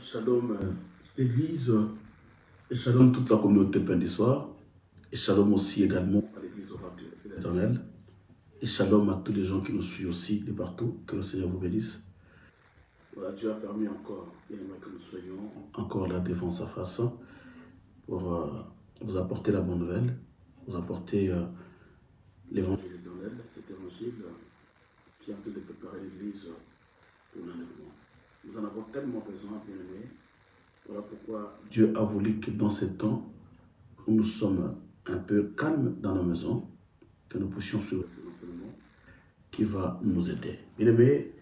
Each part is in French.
Shalom, shalom l'Église, et shalom toute la communauté Pain du Soir, et shalom aussi également à l'Église Oracle de l'Éternel, et shalom à tous les gens qui nous suivent aussi de partout, que le Seigneur vous bénisse. Voilà, Dieu a permis encore, bien aimé, que nous soyons encore là devant sa face pour vous apporter la bonne nouvelle, vous apporter l'évangile éternel, cet évangile qui est en train de préparer l'Église pour l'enlèvement. Nous en avons tellement besoin, bien aimés. Voilà pourquoi Dieu a voulu que dans ces temps où nous sommes un peu calmes dans nos maisons, que nous puissions suivre ces enseignements qui va nous aider. Bien aimés,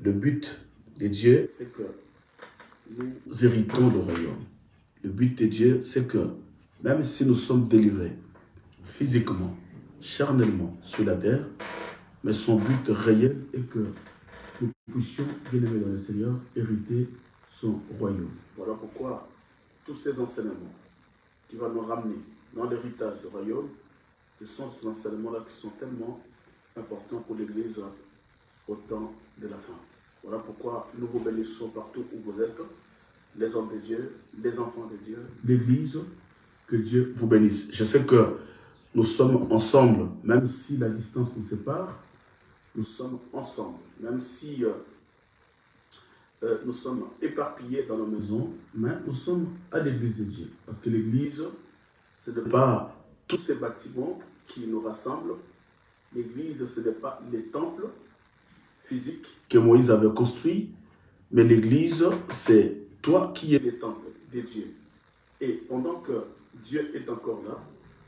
le but de Dieu, c'est que nous héritons le royaume. Le but de Dieu, c'est que même si nous sommes délivrés physiquement, charnellement sur la terre, mais son but réel est que nous puissions, bien aimés dans le Seigneur, hériter son royaume. Voilà pourquoi tous ces enseignements qui vont nous ramener dans l'héritage du royaume, ce sont ces enseignements-là qui sont tellement importants pour l'Église au temps de la fin. Voilà pourquoi nous vous bénissons partout où vous êtes, les hommes de Dieu, les enfants de Dieu, l'Église, que Dieu vous bénisse. Je sais que nous sommes ensemble, même si la distance nous sépare, nous sommes ensemble, même si nous sommes éparpillés dans nos maisons, mais nous sommes à l'église de Dieu. Parce que l'église, ce n'est pas tous ces bâtiments qui nous rassemblent. L'église, ce n'est pas les temples physiques que Moïse avait construits, mais l'église, c'est toi qui es le temple de Dieu. Et pendant que Dieu est encore là,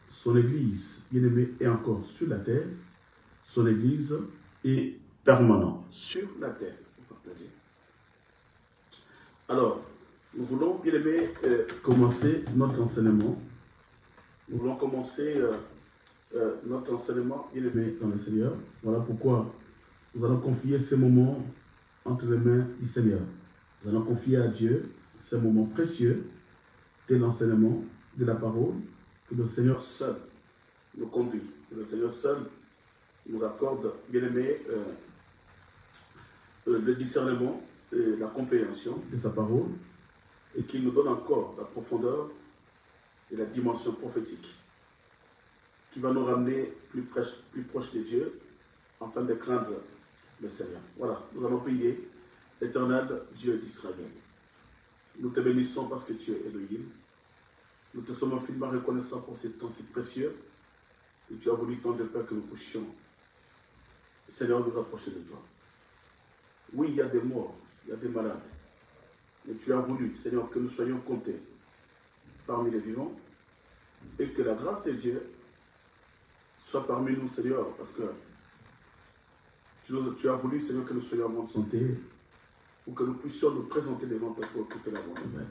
son église, bien-aimée, est encore sur la terre. Son église est permanente sur la terre. Pour partager. Alors, nous voulons, bien aimé, commencer notre enseignement. Nous voulons commencer notre enseignement, bien aimé, dans le Seigneur. Voilà pourquoi nous allons confier ces moments entre les mains du Seigneur. Nous allons confier à Dieu ces moments précieux de l'enseignement, de la parole, que le Seigneur seul nous conduit, que le Seigneur seul nous accorde, bien aimé, le discernement, la compréhension de sa parole, et qu'il nous donne encore la profondeur et la dimension prophétique qui va nous ramener plus proche de Dieu afin de craindre le Seigneur. Voilà, nous allons prier. Éternel Dieu d'Israël, nous te bénissons parce que tu es Elohim. Nous te sommes infiniment reconnaissants pour ces temps si précieux que tu as voulu tant de peur que nous puissions, Seigneur, nous approcher de toi. Oui, il y a des morts, il y a des malades. Mais tu as voulu, Seigneur, que nous soyons comptés parmi les vivants et que la grâce de Dieu soit parmi nous, Seigneur, parce que tu as voulu, Seigneur, que nous soyons en bonne santé pour que nous puissions nous présenter devant toi pour écouter la bonne nouvelle.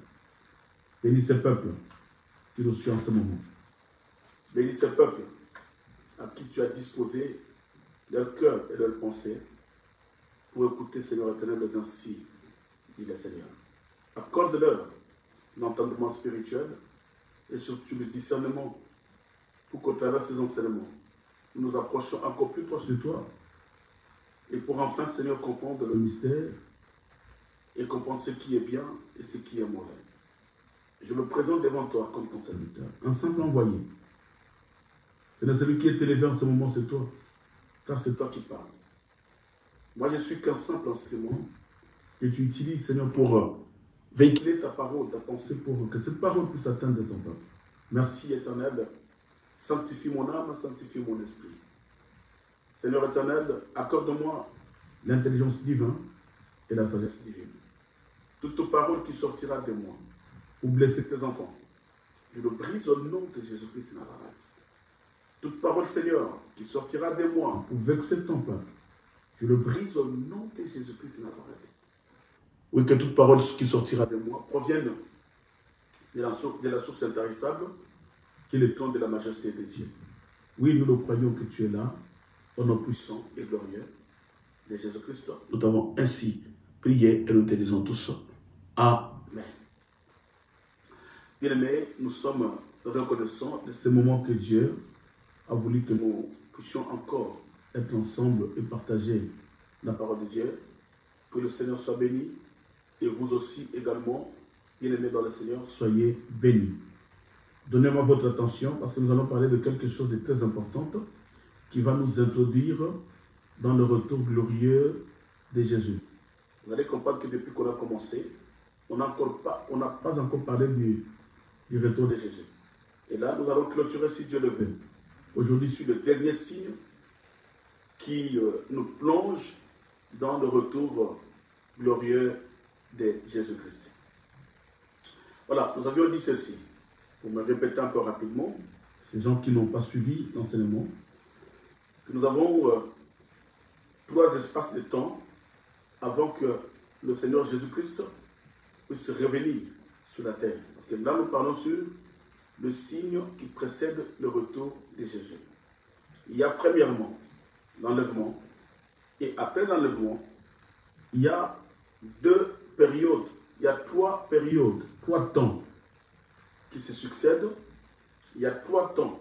Bénis ce peuple qui nous suit en ce moment. Bénis ce peuple à qui tu as disposé leur cœur et leur pensée pour écouter, Seigneur éternel, mais ainsi dit le Seigneur. Accorde-leur l'entendement spirituel et surtout le discernement pour qu'au travers de ces enseignements, nous nous approchions encore plus proche de toi et pour enfin, Seigneur, comprendre le mystère et comprendre ce qui est bien et ce qui est mauvais. Je me présente devant toi comme ton serviteur, un simple envoyé. C'est celui qui est élevé en ce moment, c'est toi, car c'est toi qui parles. Moi, je suis qu'un simple instrument que tu utilises, Seigneur, pour véhiculer ta parole, ta pensée, pour que cette parole puisse atteindre ton peuple. Merci, Éternel. Sanctifie mon âme, sanctifie mon esprit. Seigneur éternel, accorde-moi l'intelligence divine et la sagesse divine. Toute parole qui sortira de moi pour blesser tes enfants, je le brise au nom de Jésus-Christ de Nazareth. Toute parole, Seigneur, qui sortira de moi pour vexer ton peuple, je le brise au nom de Jésus-Christ de Nazareth. Oui, que toute parole qui sortira de moi provienne de la source intarissable, qui est le trône de la majesté de Dieu. Oui, nous le croyons que tu es là, au nom puissant et glorieux de Jésus-Christ. Nous avons ainsi prié et nous te disons tous Amen. Bien-aimés, nous sommes reconnaissants de ce moment que Dieu a voulu que nous puissions encore être ensemble et partager la parole de Dieu. Que le Seigneur soit béni et vous aussi également Bien-aimés dans le Seigneur, soyez bénis. Donnez-moi votre attention parce que nous allons parler de quelque chose de très important qui va nous introduire dans le retour glorieux de Jésus. Vous allez comprendre que depuis qu'on a commencé, on n'a pas encore parlé du retour de Jésus. Et là, nous allons clôturer, si Dieu le veut, aujourd'hui sur le dernier signe qui nous plonge dans le retour glorieux de Jésus-Christ. Voilà, nous avions dit ceci, pour me répéter un peu rapidement, ces gens qui n'ont pas suivi l'enseignement, que nous avons 3 espaces de temps avant que le Seigneur Jésus-Christ puisse revenir sur la terre. Parce que là, nous parlons sur le signe qui précède le retour de Jésus. Il y a premièrement l'enlèvement, et après l'enlèvement, il y a 2 périodes, il y a 3 périodes, 3 temps qui se succèdent. Il y a 3 temps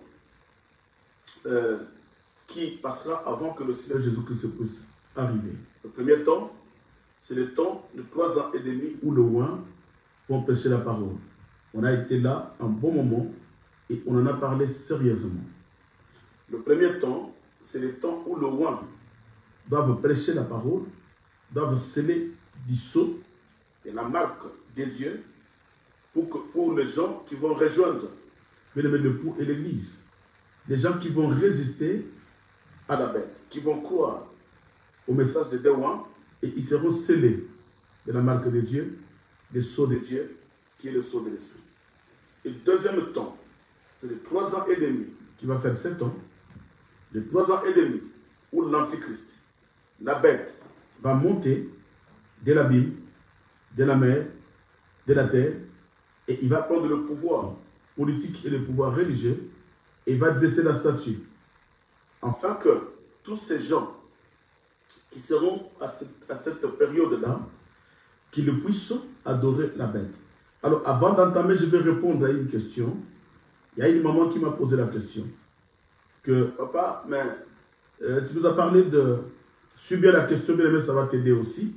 qui passera avant que le Seigneur Jésus-Christ puisse arriver. Le premier temps, c'est le temps de 3 ans et demi où le roi vont prêcher la parole. On a été là un bon moment et on en a parlé sérieusement. Le premier temps, c'est le temps où le roi doivent prêcher la parole, doivent sceller du sceau et la marque des dieux pour les gens qui vont rejoindre l'époux et l'église. Les gens qui vont résister à la bête, qui vont croire au message de Dewan et ils seront scellés de la marque de Dieu, le sceau de Dieu, qui est le sceau de l'Esprit. Et le deuxième temps, c'est les 3 ans et demi, qui va faire 7 ans, les 3 ans et demi, où l'Antichrist, la bête, va monter de l'abîme, de la mer, de la terre, et il va prendre le pouvoir politique et le pouvoir religieux, et il va dresser la statue. Afin que tous ces gens qui seront à cette période-là, qu'ils puissent adorer la bête. Alors, avant d'entamer, je vais répondre à une question. Il y a une maman qui m'a posé la question. Que, papa, mais tu nous as parlé de subir la question, bien aimé, ça va t'aider aussi.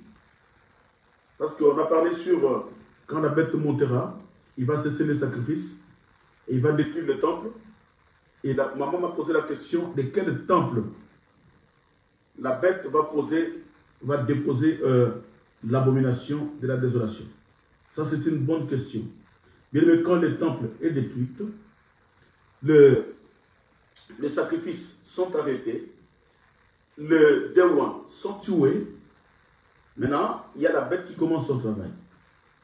Parce qu'on a parlé sur quand la bête montera, il va cesser les sacrifices et il va détruire le temple. Et la maman m'a posé la question de quel temple la bête va déposer l'abomination de la désolation. Ça, c'est une bonne question. Bien aimé, quand le temple est détruit, les sacrifices sont arrêtés, les dévoins sont tués. Maintenant, il y a la bête qui commence son travail.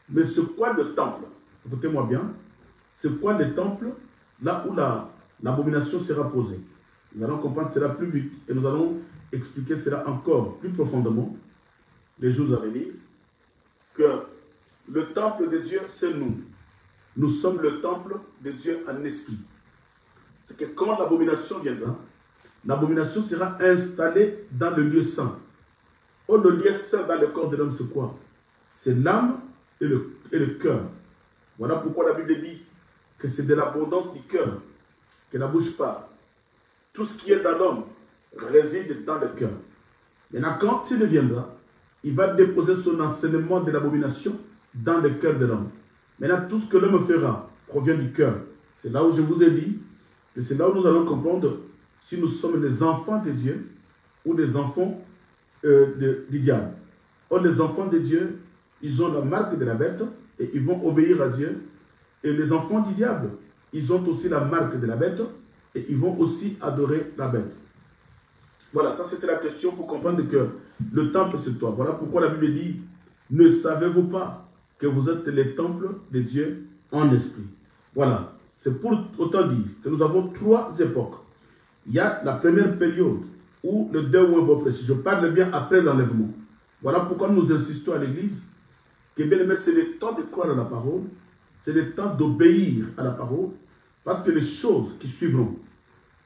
Mais c'est quoi le temple? Écoutez-moi bien. C'est quoi le temple là où l'abomination sera posée? Nous allons comprendre cela plus vite et nous allons expliquer cela encore plus profondément les jours à venir. Que le temple de Dieu, c'est nous. Nous sommes le temple de Dieu en esprit. C'est que quand l'abomination viendra, l'abomination sera installée dans le lieu saint. Oh, le lieu saint dans le corps de l'homme, c'est quoi? C'est l'âme et le cœur. Voilà pourquoi la Bible dit que c'est de l'abondance du cœur que la bouche parle. Tout ce qui est dans l'homme réside dans le cœur. Maintenant, quand il viendra, il va déposer son enseignement de l'abomination dans le cœur de l'homme. Maintenant, tout ce que l'homme fera provient du cœur. C'est là où je vous ai dit que c'est là où nous allons comprendre si nous sommes des enfants de Dieu ou des enfants du diable. Or, les enfants de Dieu, ils ont la marque de la bête et ils vont obéir à Dieu. Et les enfants du diable, ils ont aussi la marque de la bête et ils vont aussi adorer la bête. Voilà, ça c'était la question pour comprendre que le temple c'est toi. Voilà pourquoi la Bible dit, ne savez-vous pas que vous êtes les temples de Dieu en esprit? Voilà, c'est pour autant dire que nous avons 3 époques. Il y a la première période où le dévoin va prêcher. Je parle bien après l'enlèvement. Voilà pourquoi nous insistons à l'église que bien aimé, c'est le temps de croire à la parole, c'est le temps d'obéir à la parole, parce que les choses qui suivront,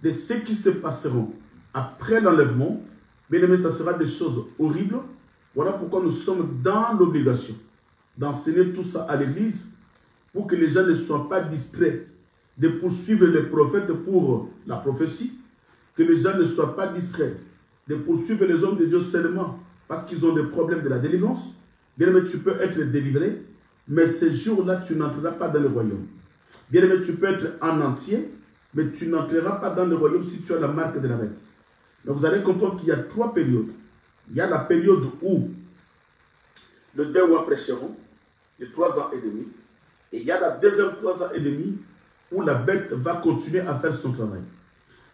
de ce qui se passeront après l'enlèvement, bien aimé, ça sera des choses horribles. Voilà pourquoi nous sommes dans l'obligation d'enseigner tout ça à l'église pour que les gens ne soient pas distraits de poursuivre les prophètes pour la prophétie, que les gens ne soient pas distraits de poursuivre les hommes de Dieu seulement parce qu'ils ont des problèmes de la délivrance. Bien aimé, tu peux être délivré mais ces jours-là, tu n'entreras pas dans le royaume. Bien aimé, tu peux être en entier, mais tu n'entreras pas dans le royaume si tu as la marque de la bête. Mais vous allez comprendre qu'il y a 3 périodes. Il y a la période où le 2 mois prêcheront, les 3 ans et demi. Et il y a la deuxième 3 ans et demi où la bête va continuer à faire son travail.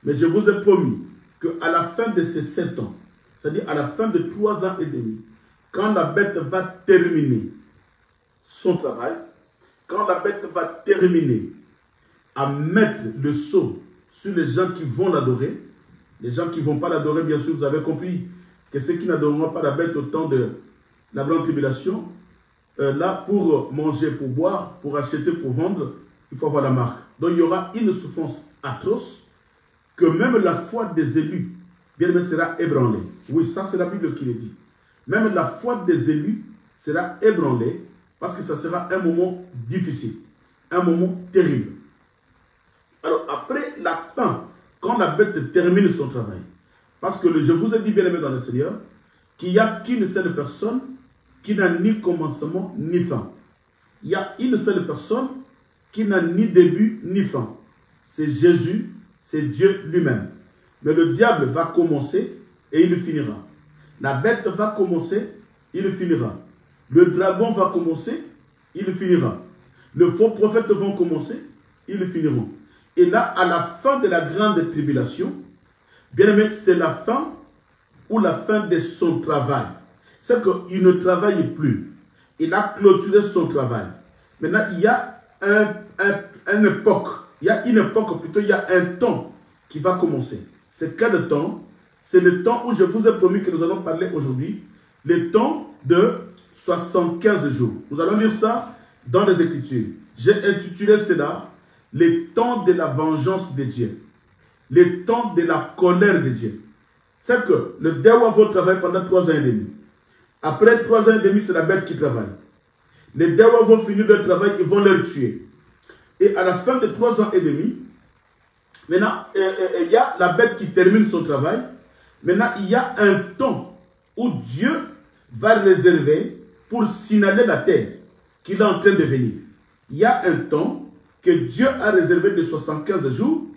Mais je vous ai promis qu'à la fin de ces 7 ans, c'est-à-dire à la fin de 3 ans et demi, quand la bête va terminer son travail, quand la bête va terminer à mettre le sceau sur les gens qui vont l'adorer, les gens qui ne vont pas l'adorer, bien sûr, vous avez compris que ceux qui n'adoreront pas la bête au temps de la grande tribulation, là, pour manger, pour boire, pour acheter, pour vendre, il faut avoir la marque. Donc, il y aura une souffrance atroce que même la foi des élus, bien aimé, sera ébranlée. Oui, ça, c'est la Bible qui le dit. Même la foi des élus sera ébranlée parce que ça sera un moment difficile, un moment terrible. Alors, après la fin, quand la bête termine son travail, parce que je vous ai dit, bien aimé dans le Seigneur, qu'il n'y a qu'une seule personne qui n'a ni commencement ni fin. Il y a une seule personne qui n'a ni début ni fin. C'est Jésus, c'est Dieu lui-même. Mais le diable va commencer et il finira. La bête va commencer, il finira. Le dragon va commencer, il finira. Les faux prophètes vont commencer, ils finiront. Et là, à la fin de la grande tribulation, bien aimé, c'est la fin ou la fin de son travail. C'est qu'il ne travaille plus. Il a clôturé son travail. Maintenant, il y a une époque. Il y a une époque, plutôt, il y a un temps qui va commencer. C'est quel temps? C'est le temps où je vous ai promis que nous allons parler aujourd'hui. Le temps de 75 jours. Nous allons lire ça dans les Écritures. J'ai intitulé cela « Le temps de la vengeance de Dieu ». Le temps de la colère de Dieu. C'est que le déwa va travailler pendant 3 ans et demi. Après 3 ans et demi, c'est la bête qui travaille. Les déwa vont finir leur travail, ils vont les tuer. Et à la fin de 3 ans et demi, maintenant, il y a la bête qui termine son travail. Maintenant, il y a un temps où Dieu va réserver pour signaler la terre qu'il est en train de venir. Il y a un temps que Dieu a réservé de 75 jours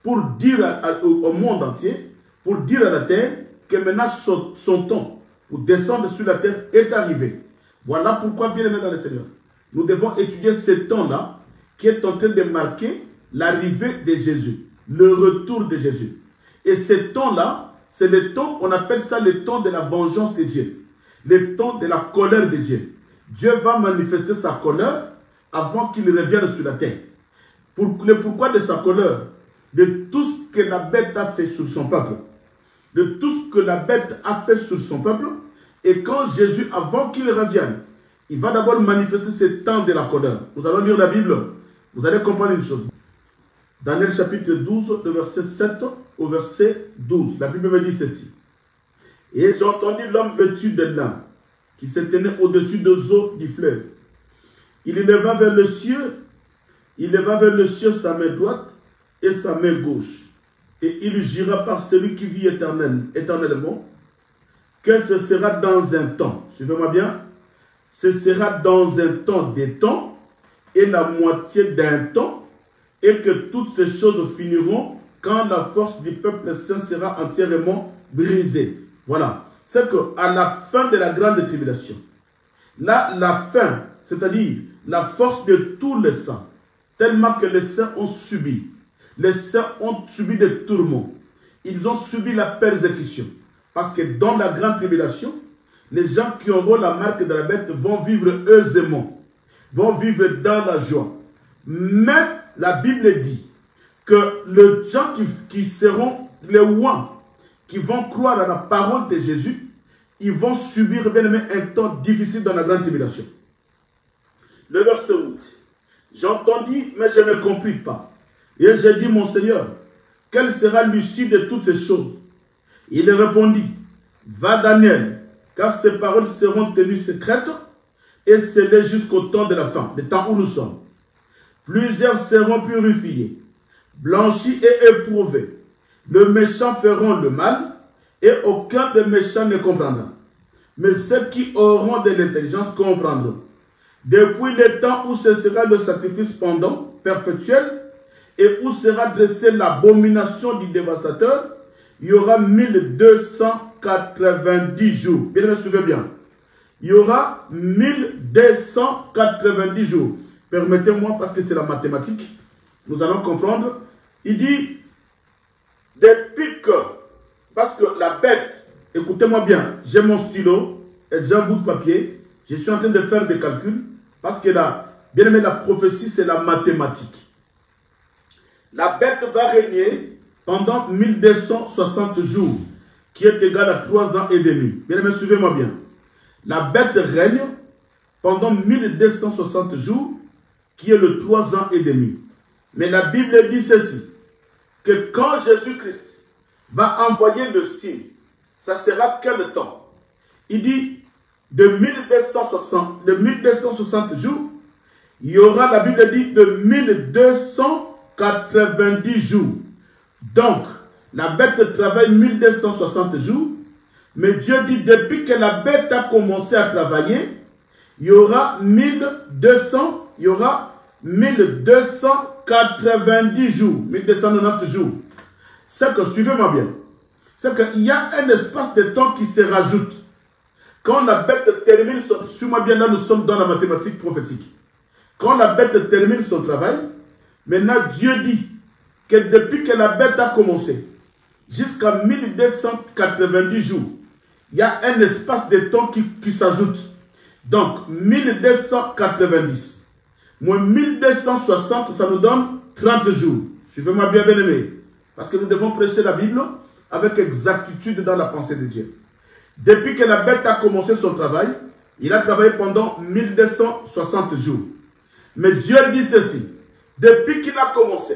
pour dire au monde entier, pour dire à la terre que maintenant son temps pour descendre sur la terre est arrivé. Voilà pourquoi, bien aimé dans le Seigneur, nous devons étudier ce temps-là qui est en train de marquer l'arrivée de Jésus, le retour de Jésus. Et ce temps-là, c'est le temps, on appelle ça le temps de la vengeance de Dieu, le temps de la colère de Dieu. Dieu va manifester sa colère avant qu'il revienne sur la terre. Pourquoi de sa colère? De tout ce que la bête a fait sur son peuple. De tout ce que la bête a fait sur son peuple. Et quand Jésus, avant qu'il revienne, il va d'abord manifester ce temps de la colère. Nous allons lire la Bible. Vous allez comprendre une chose. Daniel chapitre 12, de verset 7 au verset 12. La Bible me dit ceci. Et j'ai entendu l'homme vêtu de lin qui se tenait au-dessus des eaux du fleuve. Il éleva vers le ciel, sa main droite et sa main gauche. Et il jura par celui qui vit éternellement, que ce sera dans un temps, suivez-moi bien, ce sera dans un temps des temps, et la moitié d'un temps, et que toutes ces choses finiront quand la force du peuple saint sera entièrement brisée. Voilà. C'est qu'à la fin de la grande tribulation, là, la fin, c'est-à-dire la force de tous les saints, tellement que les saints ont subi. Les saints ont subi des tourments. Ils ont subi la persécution. Parce que dans la grande tribulation, les gens qui auront la marque de la bête vont vivre aisément. Vont vivre dans la joie. Mais la Bible dit que les gens qui seront les rois, qui vont croire à la parole de Jésus, ils vont subir, bien aimé, un temps difficile dans la grande tribulation. Le verset 8. J'entendis, mais je ne compris pas. Et j'ai dit, mon Seigneur, quelle sera l'issue de toutes ces choses? Il répondit, va Daniel, car ces paroles seront tenues secrètes et scellées jusqu'au temps de la fin, le temps où nous sommes. Plusieurs seront purifiés, blanchis et éprouvés. Les méchants feront le mal et aucun des méchants ne comprendra. Mais ceux qui auront de l'intelligence comprendront. depuis le temps où cessera le sacrifice pendant, perpétuel, et où sera dressée l'abomination du dévastateur, il y aura 1290 jours. Bien, me suivez bien. Il y aura 1290 jours. Permettez-moi, parce que c'est la mathématique, nous allons comprendre. Il dit, depuis que, parce que la bête, écoutez-moi bien, j'ai mon stylo et j'ai un bout de papier, je suis en train de faire des calculs, parce que bien aimé, la prophétie, c'est la mathématique. La bête va régner pendant 1260 jours, qui est égal à 3 ans et demi. Bien aimé, suivez-moi bien. La bête règne pendant 1260 jours, qui est le 3 ans et demi. Mais la Bible dit ceci, que quand Jésus-Christ va envoyer le signe, ça sera quel temps? Il dit, de 1260 jours, il y aura, la Bible dit, de 1290 jours. Donc, la bête travaille 1260 jours, mais Dieu dit, depuis que la bête a commencé à travailler, il y aura 1290 jours, 1290 jours. C'est que, suivez-moi bien, c'est qu'il y a un espace de temps qui se rajoute. Quand la bête termine son... Suivez-moi bien, là nous sommes dans la mathématique prophétique. Quand la bête termine son travail, maintenant Dieu dit que depuis que la bête a commencé, jusqu'à 1290 jours, il y a un espace de temps qui s'ajoute. Donc, 1290 moins 1260, ça nous donne 30 jours. Suivez-moi bien, bien-aimés. Parce que nous devons prêcher la Bible avec exactitude dans la pensée de Dieu. Depuis que la bête a commencé son travail, il a travaillé pendant 1260 jours. Mais Dieu dit ceci, depuis qu'il a commencé,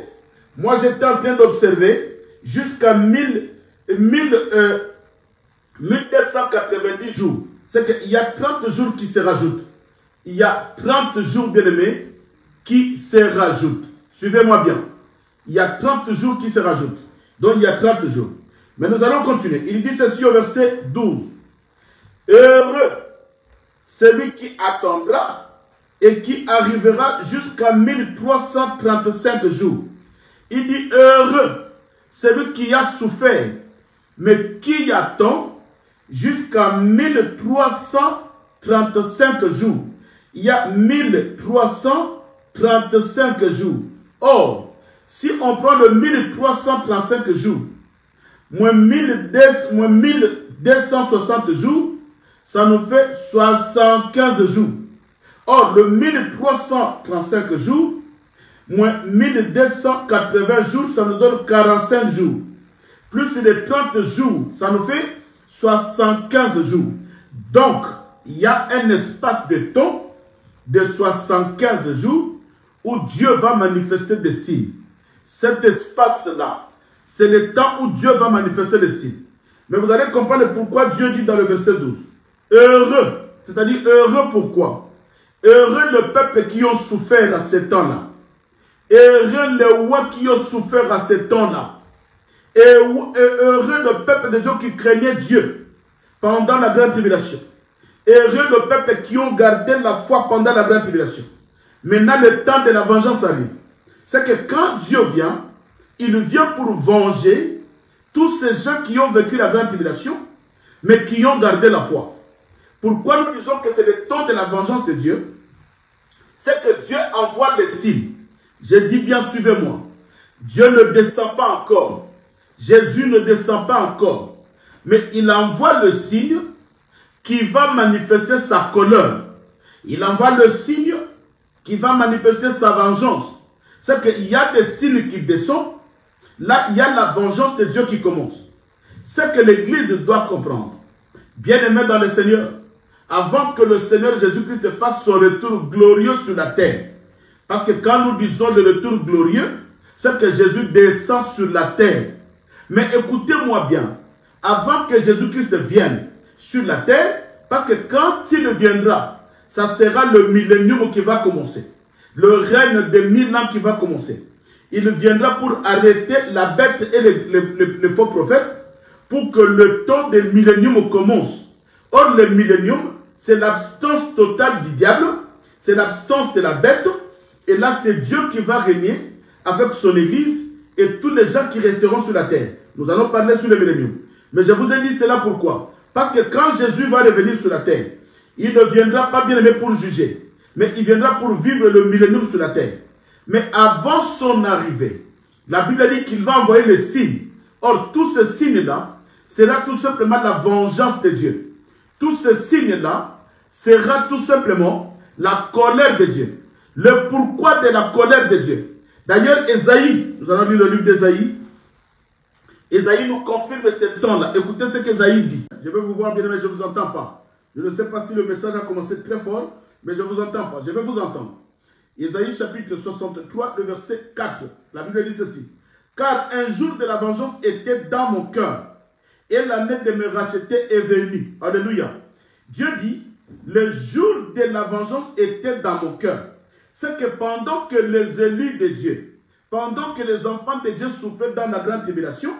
moi j'étais en train d'observer jusqu'à 1290 jours. C'est qu'il y a 30 jours qui se rajoutent. Il y a 30 jours, bien-aimés, qui se rajoutent. Suivez-moi bien. Il y a 30 jours qui se rajoutent. Donc il y a 30 jours. Mais nous allons continuer. Il dit ceci au verset 12. Heureux celui qui attendra et qui arrivera jusqu'à 1335 jours. Il dit heureux celui qui a souffert, mais qui attend jusqu'à 1335 jours. Il y a 1335 jours. Or, si on prend le 1335 jours, moins 1260 jours, ça nous fait 75 jours. Or, le 1335 jours, moins 1280 jours, ça nous donne 45 jours. Plus les 30 jours, ça nous fait 75 jours. Donc, il y a un espace de temps de 75 jours où Dieu va manifester des signes. Cet espace-là, c'est le temps où Dieu va manifester des signes. Mais vous allez comprendre pourquoi Dieu dit dans le verset 12. Heureux, c'est-à-dire heureux pourquoi? Heureux le peuple qui ont souffert à ce temps-là. Heureux les rois qui ont souffert à ce temps-là. Et heureux le peuple de Dieu qui craignait Dieu pendant la grande tribulation. Heureux le peuple qui ont gardé la foi pendant la grande tribulation. Maintenant, le temps de la vengeance arrive. C'est que quand Dieu vient, il vient pour venger tous ces gens qui ont vécu la grande tribulation, mais qui ont gardé la foi. Pourquoi nous disons que c'est le temps de la vengeance de Dieu? C'est que Dieu envoie les signes. Je dis bien, suivez-moi. Dieu ne descend pas encore. Jésus ne descend pas encore. Mais il envoie le signe qui va manifester sa colère. Il envoie le signe qui va manifester sa vengeance. C'est qu'il y a des signes qui descendent. Là, il y a la vengeance de Dieu qui commence. C'est que l'Église doit comprendre. Bien-aimés dans le Seigneur, avant que le Seigneur Jésus-Christ fasse son retour glorieux sur la terre. Parce que quand nous disons le retour glorieux, c'est que Jésus descend sur la terre. Mais écoutez-moi bien, avant que Jésus-Christ vienne sur la terre, parce que quand il viendra, ça sera le millénium qui va commencer. Le règne de 1000 ans qui va commencer. Il viendra pour arrêter la bête et les faux prophètes pour que le temps des millénium commence. Or, le millénium, c'est l'absence totale du diable, c'est l'absence de la bête. Et là, c'est Dieu qui va régner avec son église et tous les gens qui resteront sur la terre. Nous allons parler sur le millénium. Mais je vous ai dit cela pourquoi? Parce que quand Jésus va revenir sur la terre, il ne viendra pas bien aimé pour juger, mais il viendra pour vivre le millénium sur la terre. Mais avant son arrivée, la Bible dit qu'il va envoyer les signes. Or, tous ces signes-là sera tout simplement la vengeance de Dieu. Tous ces signes-là sera tout simplement la colère de Dieu. Le pourquoi de la colère de Dieu. D'ailleurs, Ésaïe, nous allons lire le livre d'Ésaïe. Ésaïe nous confirme ce temps-là. Écoutez ce qu'Ésaïe dit. Je vais vous voir bien, mais je ne vous entends pas. Je ne sais pas si le message a commencé très fort, mais je ne vous entends pas. Je vais vous entendre. Ésaïe chapitre 63, le verset 4. La Bible dit ceci. Car un jour de la vengeance était dans mon cœur, et l'année de me racheter est venue. Alléluia. Dieu dit, le jour de la vengeance était dans mon cœur. C'est que pendant que les élus de Dieu, pendant que les enfants de Dieu souffraient dans la grande tribulation,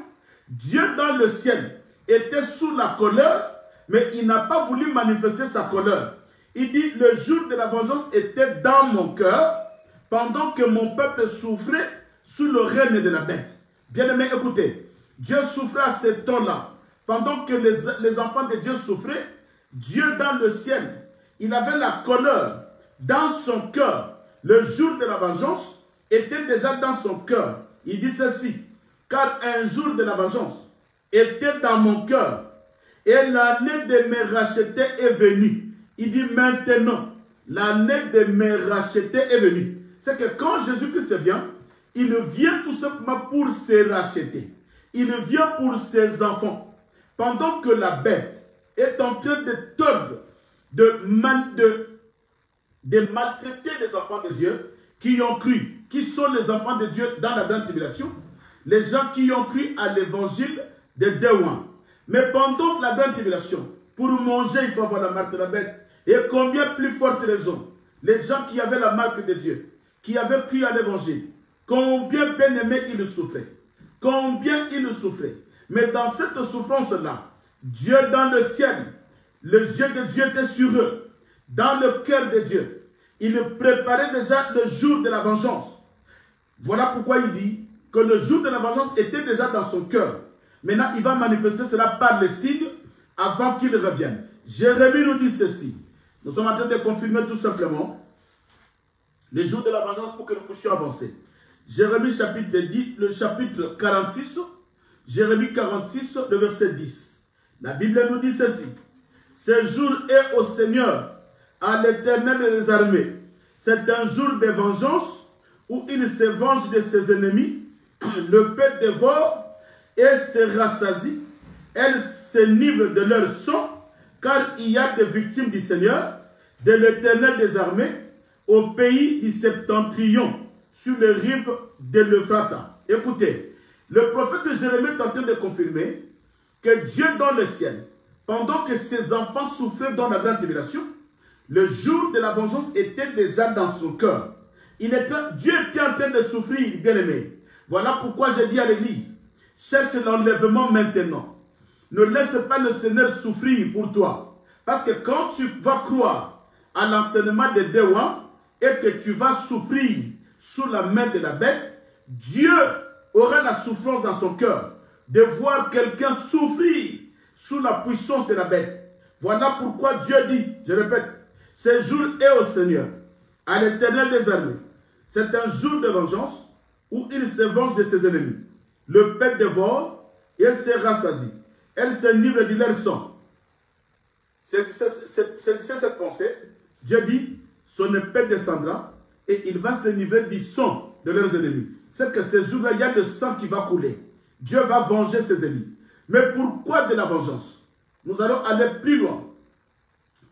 Dieu dans le ciel était sous la colère, mais il n'a pas voulu manifester sa colère. Il dit, le jour de la vengeance était dans mon cœur, pendant que mon peuple souffrait sous le règne de la bête. Bien-aimés, écoutez, Dieu souffrait à ce temps-là. Pendant que les enfants de Dieu souffraient, Dieu dans le ciel, il avait la colère dans son cœur. Le jour de la vengeance était déjà dans son cœur. Il dit ceci, car un jour de la vengeance était dans mon cœur, et l'année de me racheter est venue. Il dit maintenant, l'année de me racheter est venue. C'est que quand Jésus-Christ vient, il vient tout simplement pour se racheter. Il vient pour ses enfants. Pendant que la bête est en train de tordre, de maltraiter les enfants de Dieu qui ont cru, qui sont les enfants de Dieu dans la grande tribulation, les gens qui ont cru à l'évangile de Dewan. Mais pendant la grande tribulation, pour manger, il faut avoir la marque de la bête. Et combien plus forte raison, les gens qui avaient la marque de Dieu, qui avaient cru à l'évangile, combien bien aimé ils souffraient. Combien ils souffraient. Mais dans cette souffrance-là, Dieu dans le ciel, les yeux de Dieu étaient sur eux. Dans le cœur de Dieu, il préparait déjà le jour de la vengeance. Voilà pourquoi il dit que le jour de la vengeance était déjà dans son cœur. Maintenant, il va manifester cela par les signes avant qu'il revienne. Jérémie nous dit ceci. Nous sommes en train de confirmer tout simplement le jour de la vengeance pour que nous puissions avancer. Jérémie chapitre 10, le chapitre 46, Jérémie 46, le verset 10. La Bible nous dit ceci. Ce jour est au Seigneur, à l'Éternel des armées. C'est un jour de vengeance où il se venge de ses ennemis, le peuple dévore et se rassasie. Elle s'enivre de leur sang, car il y a des victimes du Seigneur, de l'Éternel des armées, au pays du septentrion, sur les rives de l'Euphrate. Écoutez, le prophète Jérémie est en train de confirmer que Dieu dans le ciel, pendant que ses enfants souffraient dans la grande tribulation, le jour de la vengeance était déjà dans son cœur. Dieu était en train de souffrir, bien-aimé. Voilà pourquoi je dis à l'église, cherche l'enlèvement maintenant. Ne laisse pas le Seigneur souffrir pour toi. Parce que quand tu vas croire à l'enseignement de Dewan et que tu vas souffrir sous la main de la bête, Dieu aura la souffrance dans son cœur de voir quelqu'un souffrir sous la puissance de la bête. Voilà pourquoi Dieu dit, je répète, ce jour est au Seigneur, à l'Éternel des armées. C'est un jour de vengeance où il se venge de ses ennemis. Le peuple dévore et elle se rassasie. Elle s'enivre de leur sang. C'est cette pensée. Dieu dit, son épée descendra et il va s'enivrer du sang de leurs ennemis. C'est que ce jour-là, il y a le sang qui va couler. Dieu va venger ses ennemis. Mais pourquoi de la vengeance? Nous allons aller plus loin.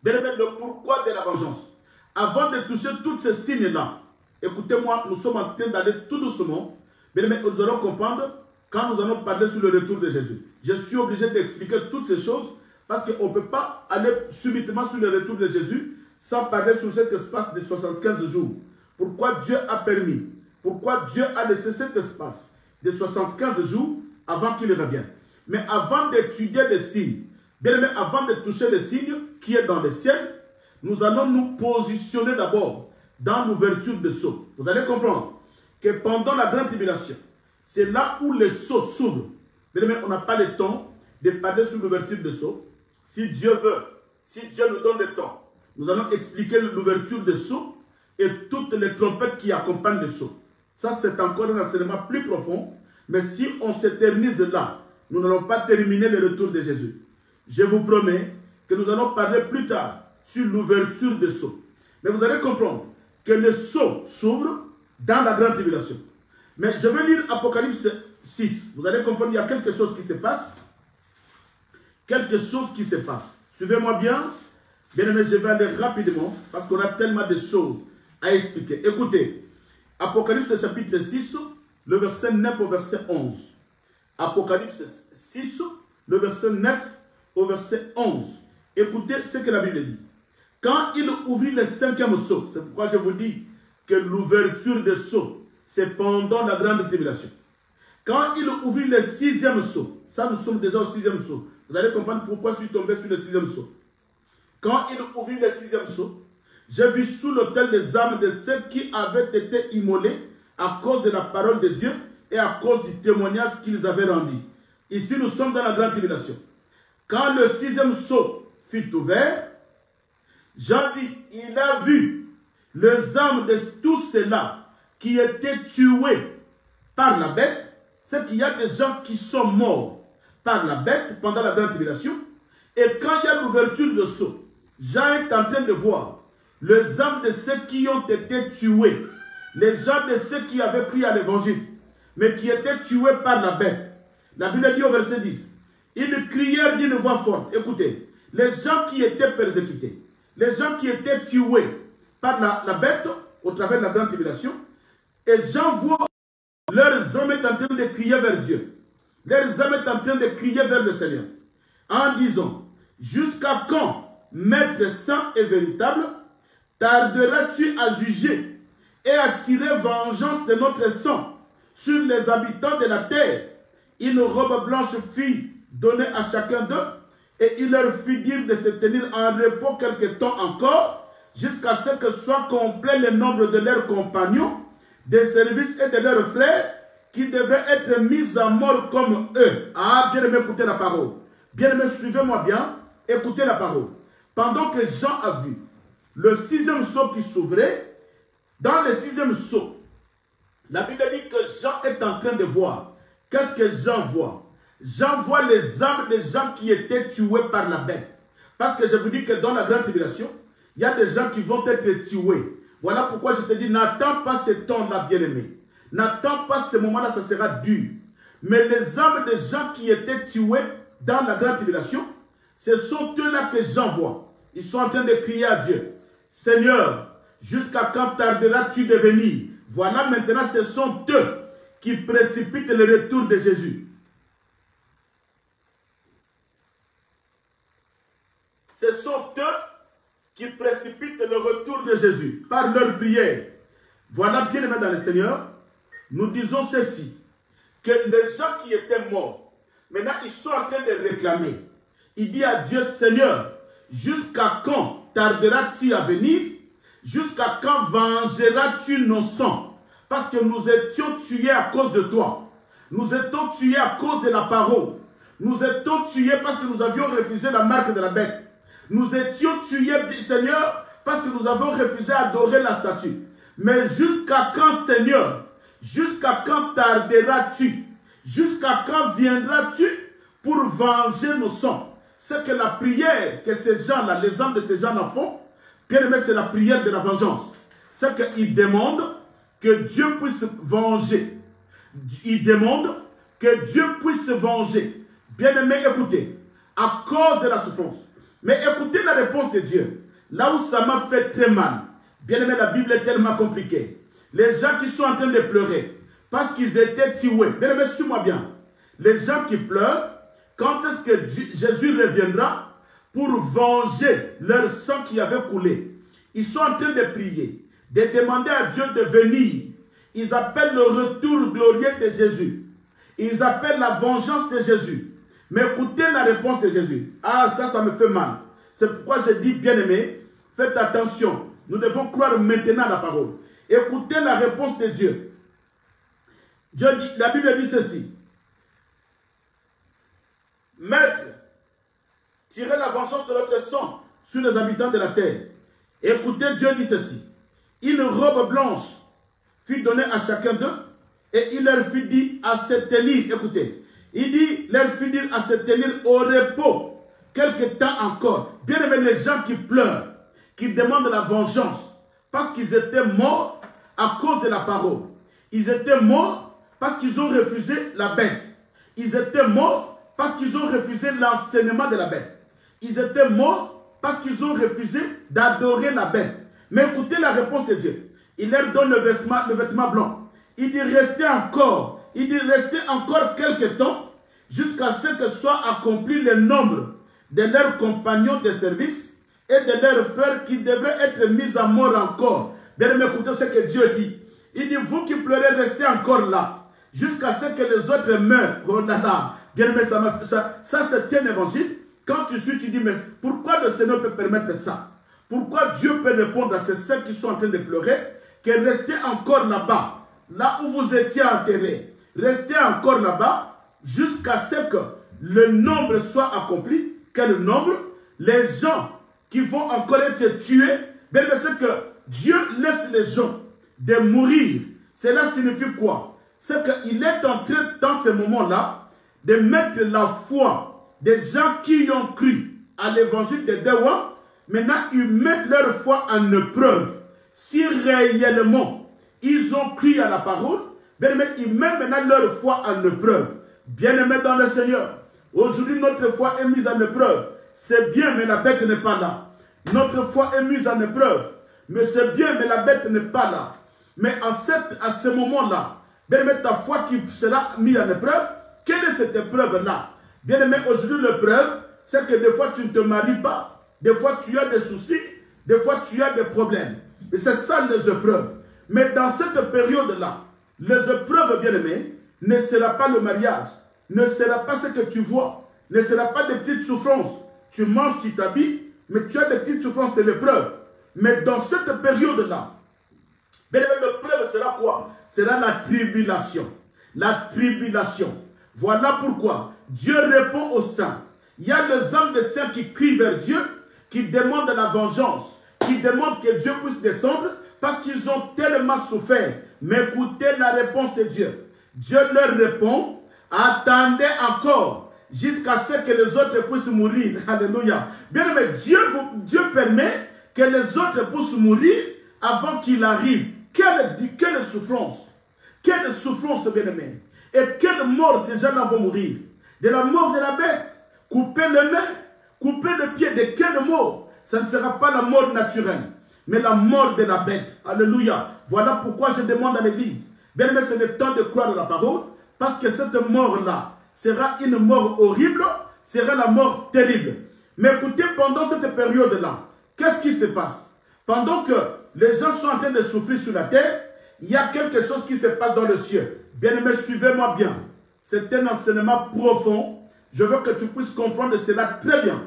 Bien aimé, le pourquoi de la vengeance. Avant de toucher tous ces signes-là, écoutez-moi, nous sommes en train d'aller tout doucement. Bien aimé, nous allons comprendre quand nous allons parler sur le retour de Jésus. Je suis obligé d'expliquer toutes ces choses parce qu'on ne peut pas aller subitement sur le retour de Jésus sans parler sur cet espace de 75 jours. Pourquoi Dieu a permis, pourquoi Dieu a laissé cet espace de 75 jours avant qu'il revienne. Mais avant d'étudier les signes, bien aimé, avant de toucher les signes qui est dans le ciel, nous allons nous positionner d'abord dans l'ouverture des sceaux. Vous allez comprendre que pendant la grande tribulation, c'est là où les sceaux s'ouvrent. Mais on n'a pas le temps de parler sur l'ouverture des sceaux. Si Dieu veut, si Dieu nous donne le temps, nous allons expliquer l'ouverture des sceaux et toutes les trompettes qui accompagnent les sceaux. Ça, c'est encore un enseignement plus profond. Mais si on s'éternise là, nous n'allons pas terminer le retour de Jésus. Je vous promets que nous allons parler plus tard sur l'ouverture des sceaux. Mais vous allez comprendre que les sceaux s'ouvrent dans la grande tribulation. Mais je vais lire Apocalypse 6. Vous allez comprendre qu'il y a quelque chose qui se passe. Quelque chose qui se passe. Suivez-moi bien. Bien aimé, je vais aller rapidement parce qu'on a tellement de choses à expliquer. Écoutez, Apocalypse chapitre 6, le verset 9 au verset 11. Apocalypse 6, le verset 9 au verset 11. Écoutez ce que la Bible dit. Quand il ouvrit le 5e sceau, c'est pourquoi je vous dis que l'ouverture des sceaux, c'est pendant la grande tribulation. Quand il ouvrit le 6e sceau, ça nous sommes déjà au 6e sceau. Vous allez comprendre pourquoi je suis tombé sur le 6e sceau. Quand il ouvrit le 6e sceau, j'ai vu sous l'autel des âmes de ceux qui avaient été immolés à cause de la parole de Dieu et à cause du témoignage qu'ils avaient rendu. Ici, nous sommes dans la grande tribulation. Quand le 6e sceau fut ouvert, Jean dit, il a vu les âmes de tous ceux-là qui étaient tués par la bête. C'est qu'il y a des gens qui sont morts par la bête pendant la grande tribulation. Et quand il y a l'ouverture de sceau, Jean est en train de voir les âmes de ceux qui ont été tués, les gens de ceux qui avaient cru à l'évangile, mais qui étaient tués par la bête. La Bible dit au verset 10, ils crièrent d'une voix forte. Écoutez, les gens qui étaient persécutés, les gens qui étaient tués par la bête au travers de la grande tribulation, et Jean voit leurs âmes est en train de crier vers Dieu. Leurs âmes est en train de crier vers le Seigneur, en disant, jusqu'à quand, Maître saint et véritable, tarderas-tu à juger et à tirer vengeance de notre sang sur les habitants de la terre? Une robe blanche fut donnée à chacun d'eux, et il leur fit dire de se tenir en repos quelque temps encore, jusqu'à ce que soit complet le nombre de leurs compagnons, des services et de leurs frères, qui devraient être mis à mort comme eux. Ah, bien aimé, écoutez la parole. Bien aimé, suivez-moi bien, écoutez la parole. Pendant que Jean a vu le 6e sceau qui s'ouvrait, dans le 6e sceau, la Bible dit que Jean est en train de voir. Qu'est-ce que Jean voit? Jean voit les âmes des gens qui étaient tués par la bête. Parce que je vous dis que dans la grande tribulation, il y a des gens qui vont être tués. Voilà pourquoi je te dis, n'attends pas ce temps-là, bien-aimé. N'attends pas ce moment-là, ça sera dur. Mais les âmes des gens qui étaient tués dans la grande tribulation, ce sont eux-là que Jean voit. Ils sont en train de crier à Dieu. Seigneur, jusqu'à quand tarderas-tu de venir? Voilà maintenant, ce sont eux qui précipitent le retour de Jésus. Ce sont eux qui précipitent le retour de Jésus par leur prière. Voilà, bien aimé dans le Seigneur, nous disons ceci, que les gens qui étaient morts, maintenant ils sont en train de réclamer. Il dit à Dieu, Seigneur, jusqu'à quand tarderas-tu à venir? Jusqu'à quand vengeras-tu nos sangs? Parce que nous étions tués à cause de toi. Nous étions tués à cause de la parole. Nous étions tués parce que nous avions refusé la marque de la bête. Nous étions tués, Seigneur, parce que nous avons refusé d'adorer la statue. Mais jusqu'à quand, Seigneur? Jusqu'à quand tarderas-tu? Jusqu'à quand viendras-tu pour venger nos sangs? C'est que la prière que ces gens-là, les âmes de ces gens-là font, bien aimé, c'est la prière de la vengeance. C'est qu'ils demandent que Dieu puisse venger. Ils demandent que Dieu puisse venger. Bien aimé, écoutez, à cause de la souffrance. Mais écoutez la réponse de Dieu. Là où ça m'a fait très mal. Bien aimé, la Bible est tellement compliquée. Les gens qui sont en train de pleurer parce qu'ils étaient tués. Bien aimé, suis-moi bien. Les gens qui pleurent, quand est-ce que Jésus reviendra pour venger leur sang qui avait coulé? Ils sont en train de prier, de demander à Dieu de venir. Ils appellent le retour glorieux de Jésus. Ils appellent la vengeance de Jésus. Mais écoutez la réponse de Jésus. Ah, ça me fait mal. C'est pourquoi je dis, bien aimé, Faites attention. Nous devons croire maintenant à la parole. Écoutez la réponse de Dieu. La Bible dit ceci. Maître, tirez la vengeance de votre sang sur les habitants de la terre. Écoutez, Dieu dit ceci. Une robe blanche fut donnée à chacun d'eux et il leur fut dit à se tenir. Écoutez, il dit, leur fut dit à se tenir au repos quelque temps encore. Bien aimé, les gens qui pleurent, qui demandent la vengeance parce qu'ils étaient morts à cause de la parole. Ils étaient morts parce qu'ils ont refusé la bête. Ils étaient morts parce qu'ils ont refusé l'enseignement de la bête. Ils étaient morts parce qu'ils ont refusé d'adorer la bête. Mais écoutez la réponse de Dieu. Il leur donne le vêtement blanc. Il dit restez encore. Il dit restez encore quelques temps jusqu'à ce que soit accompli le nombre de leurs compagnons de service et de leurs frères qui devraient être mis à mort encore. Bien écoutez ce que Dieu dit. Il dit vous qui pleurez restez encore là jusqu'à ce que les autres meurent. Oh là là. Bien aimé, ça c'est un évangile. Quand tu suis, tu dis, mais pourquoi le Seigneur peut permettre ça? Pourquoi Dieu peut répondre à ceux qui sont en train de pleurer, que restez encore là-bas, là où vous étiez enterrés. Restez encore là-bas jusqu'à ce que le nombre soit accompli. Quel nombre? Les gens qui vont encore être tués. Bien, c'est que Dieu laisse les gens de mourir. Cela signifie quoi? C'est qu'il est en train, dans ce moment-là, de mettre la foi des gens qui ont cru à l'évangile de Dewa. Maintenant, ils mettent leur foi en épreuve. Si réellement ils ont cru à la parole, bien aimé, ils mettent maintenant leur foi en épreuve. Bien aimé dans le Seigneur, aujourd'hui notre foi est mise en épreuve. C'est bien, mais la bête n'est pas là. Notre foi est mise en épreuve. Mais c'est bien, mais la bête n'est pas là. Mais à ce moment-là, bien aimé, ta foi qui sera mise en épreuve, quelle est cette épreuve-là? Bien aimé, aujourd'hui l'épreuve, c'est que des fois tu ne te maries pas, des fois tu as des soucis, des fois tu as des problèmes. Et c'est ça les épreuves. Mais dans cette période-là, les épreuves, bien aimé, ne sera pas le mariage, ne sera pas ce que tu vois, ne sera pas des petites souffrances. Tu manges, tu t'habilles, mais tu as des petites souffrances, c'est l'épreuve. Mais dans cette période-là, bien aimé, l'épreuve sera quoi? Sera la tribulation. La tribulation. Voilà pourquoi Dieu répond aux saints. Il y a les hommes des saints qui crient vers Dieu, qui demandent la vengeance, qui demandent que Dieu puisse descendre parce qu'ils ont tellement souffert. Mais écoutez la réponse de Dieu. Dieu leur répond, attendez encore jusqu'à ce que les autres puissent mourir. Alléluia. Bien aimé, Dieu permet que les autres puissent mourir avant qu'il arrive. Quelle souffrance. Quelle souffrance, bien aimé. Et quelle mort ces gens-là vont mourir? De la mort de la bête. Couper les mains, couper les pieds. De quelle mort? Ça ne sera pas la mort naturelle, mais la mort de la bête. Alléluia. Voilà pourquoi je demande à l'église. Bien aimé, c'est le temps de croire à la parole. Parce que cette mort-là sera une mort horrible. Sera la mort terrible. Mais écoutez, pendant cette période-là, qu'est-ce qui se passe? Pendant que les gens sont en train de souffrir sur la terre, il y a quelque chose qui se passe dans le ciel. Bien-aimé, suivez-moi bien. C'est un enseignement profond. Je veux que tu puisses comprendre cela très bien.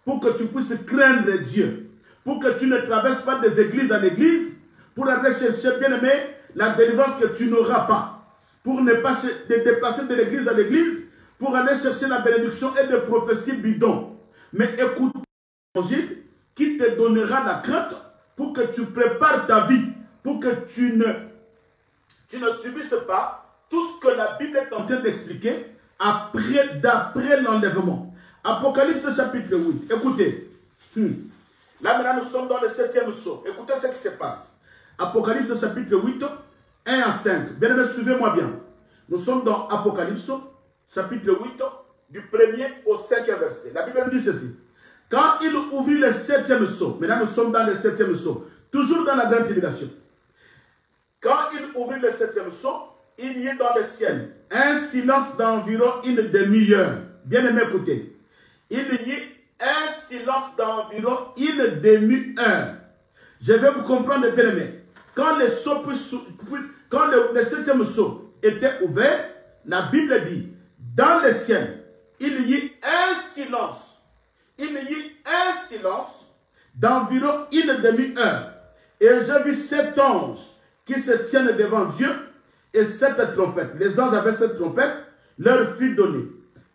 Pour que tu puisses craindre Dieu. Pour que tu ne traverses pas des églises en église. Pour aller chercher, bien-aimé, la délivrance que tu n'auras pas. Pour ne pas te déplacer de l'église à l'église. Pour aller chercher la bénédiction et des prophéties bidons. Mais écoute l'évangile qui te donnera la crainte pour que tu prépares ta vie. Pour que tu ne subisses pas tout ce que la Bible est en train d'expliquer d'après l'enlèvement. Apocalypse chapitre 8. Écoutez. Là maintenant nous sommes dans le 7e sceau. Écoutez ce qui se passe. Apocalypse chapitre 8, 1 à 5. Bien aimé, suivez-moi bien. Nous sommes dans Apocalypse chapitre 8, du 1er au 5e verset. La Bible dit ceci. Quand il ouvrit le 7e sceau, maintenant nous sommes dans le 7e sceau, toujours dans la grande tribulation. Quand il ouvrit le 7e sceau, il y a dans le ciel un silence d'environ une demi-heure. Bien aimé, écoutez. Il y a un silence d'environ une demi-heure. Je vais vous comprendre, bien aimé. Quand le 7e sceau était ouvert, la Bible dit, dans le ciel, il y a un silence. Il y a un silence d'environ une demi-heure. Et j'ai vu 7 anges qui se tiennent devant Dieu et 7 trompettes. Les anges avaient 7 trompettes, leur fut donné.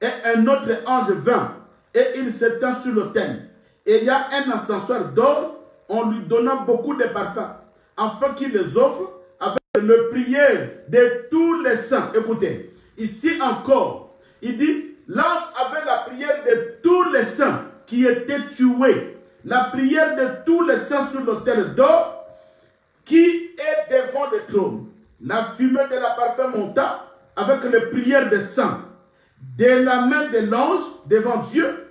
Et un autre ange vint et il s'étend sur l'autel. Et il y a un ascenseur d'or, on lui donna beaucoup de parfums, afin qu'il les offre avec le prière de tous les saints. Écoutez, ici encore, il dit, l'ange avait la prière de tous les saints qui étaient tués. La prière de tous les saints sur l'autel d'or qui est devant le trône. La fumée de la parfum monta avec les prières des saints de la main de l'ange devant Dieu.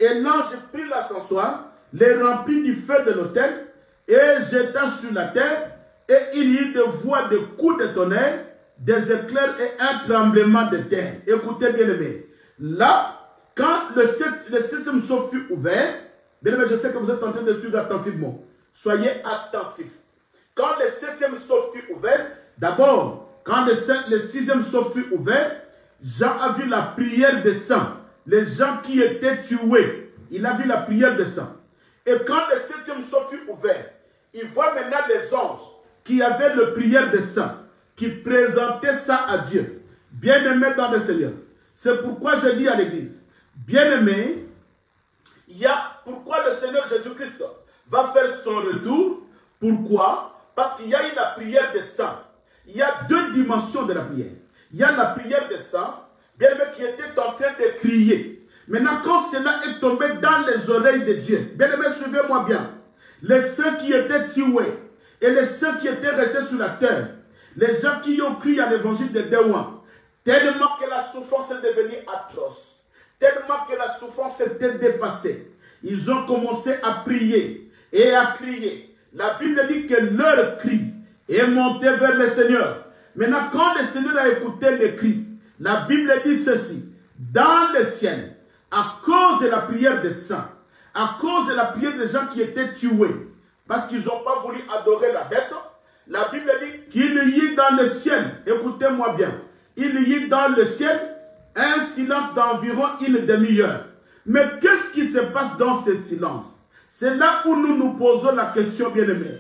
Et l'ange prit l'ascensoir, les remplit du feu de l'autel et jeta sur la terre. Et il y eut des voix de coups de tonnerre, des éclairs et un tremblement de terre. Écoutez bien aimé. Là, quand le septième sceau fut ouvert, bien aimé, je sais que vous êtes en train de suivre attentivement. Soyez attentifs. Quand le septième sceau fut ouvert, d'abord, quand le sixième sceau fut ouvert, Jean a vu la prière des saints, les gens qui étaient tués. Il a vu la prière des saints. Et quand le septième sceau fut ouvert, il voit maintenant les anges qui avaient la prière des saints, qui présentaient ça à Dieu. Bien-aimés dans le Seigneur. C'est pourquoi je dis à l'église, bien-aimés, il y a pourquoi le Seigneur Jésus-Christ va faire son retour. Pourquoi? Parce qu'il y a eu la prière des saints. Il y a 2 dimensions de la prière. Il y a la prière des saints, bien-aimés, qui était en train de crier. Maintenant, quand cela est tombé dans les oreilles de Dieu, bien-aimés, suivez-moi bien. Les saints qui étaient tués et les saints qui étaient restés sur la terre, les gens qui ont crié à l'évangile de Déouan, tellement que la souffrance est devenue atroce, tellement que la souffrance était dépassée, ils ont commencé à prier et à crier. La Bible dit que leur cri est monté vers le Seigneur. Maintenant, quand le Seigneur a écouté les cris, la Bible dit ceci, dans le ciel, à cause de la prière des saints, à cause de la prière des gens qui étaient tués, parce qu'ils n'ont pas voulu adorer la bête, la Bible dit qu'il y eut dans le ciel, écoutez-moi bien, il y eut dans le ciel un silence d'environ une demi-heure. Mais qu'est-ce qui se passe dans ce silence? C'est là où nous nous posons la question, bien-aimés.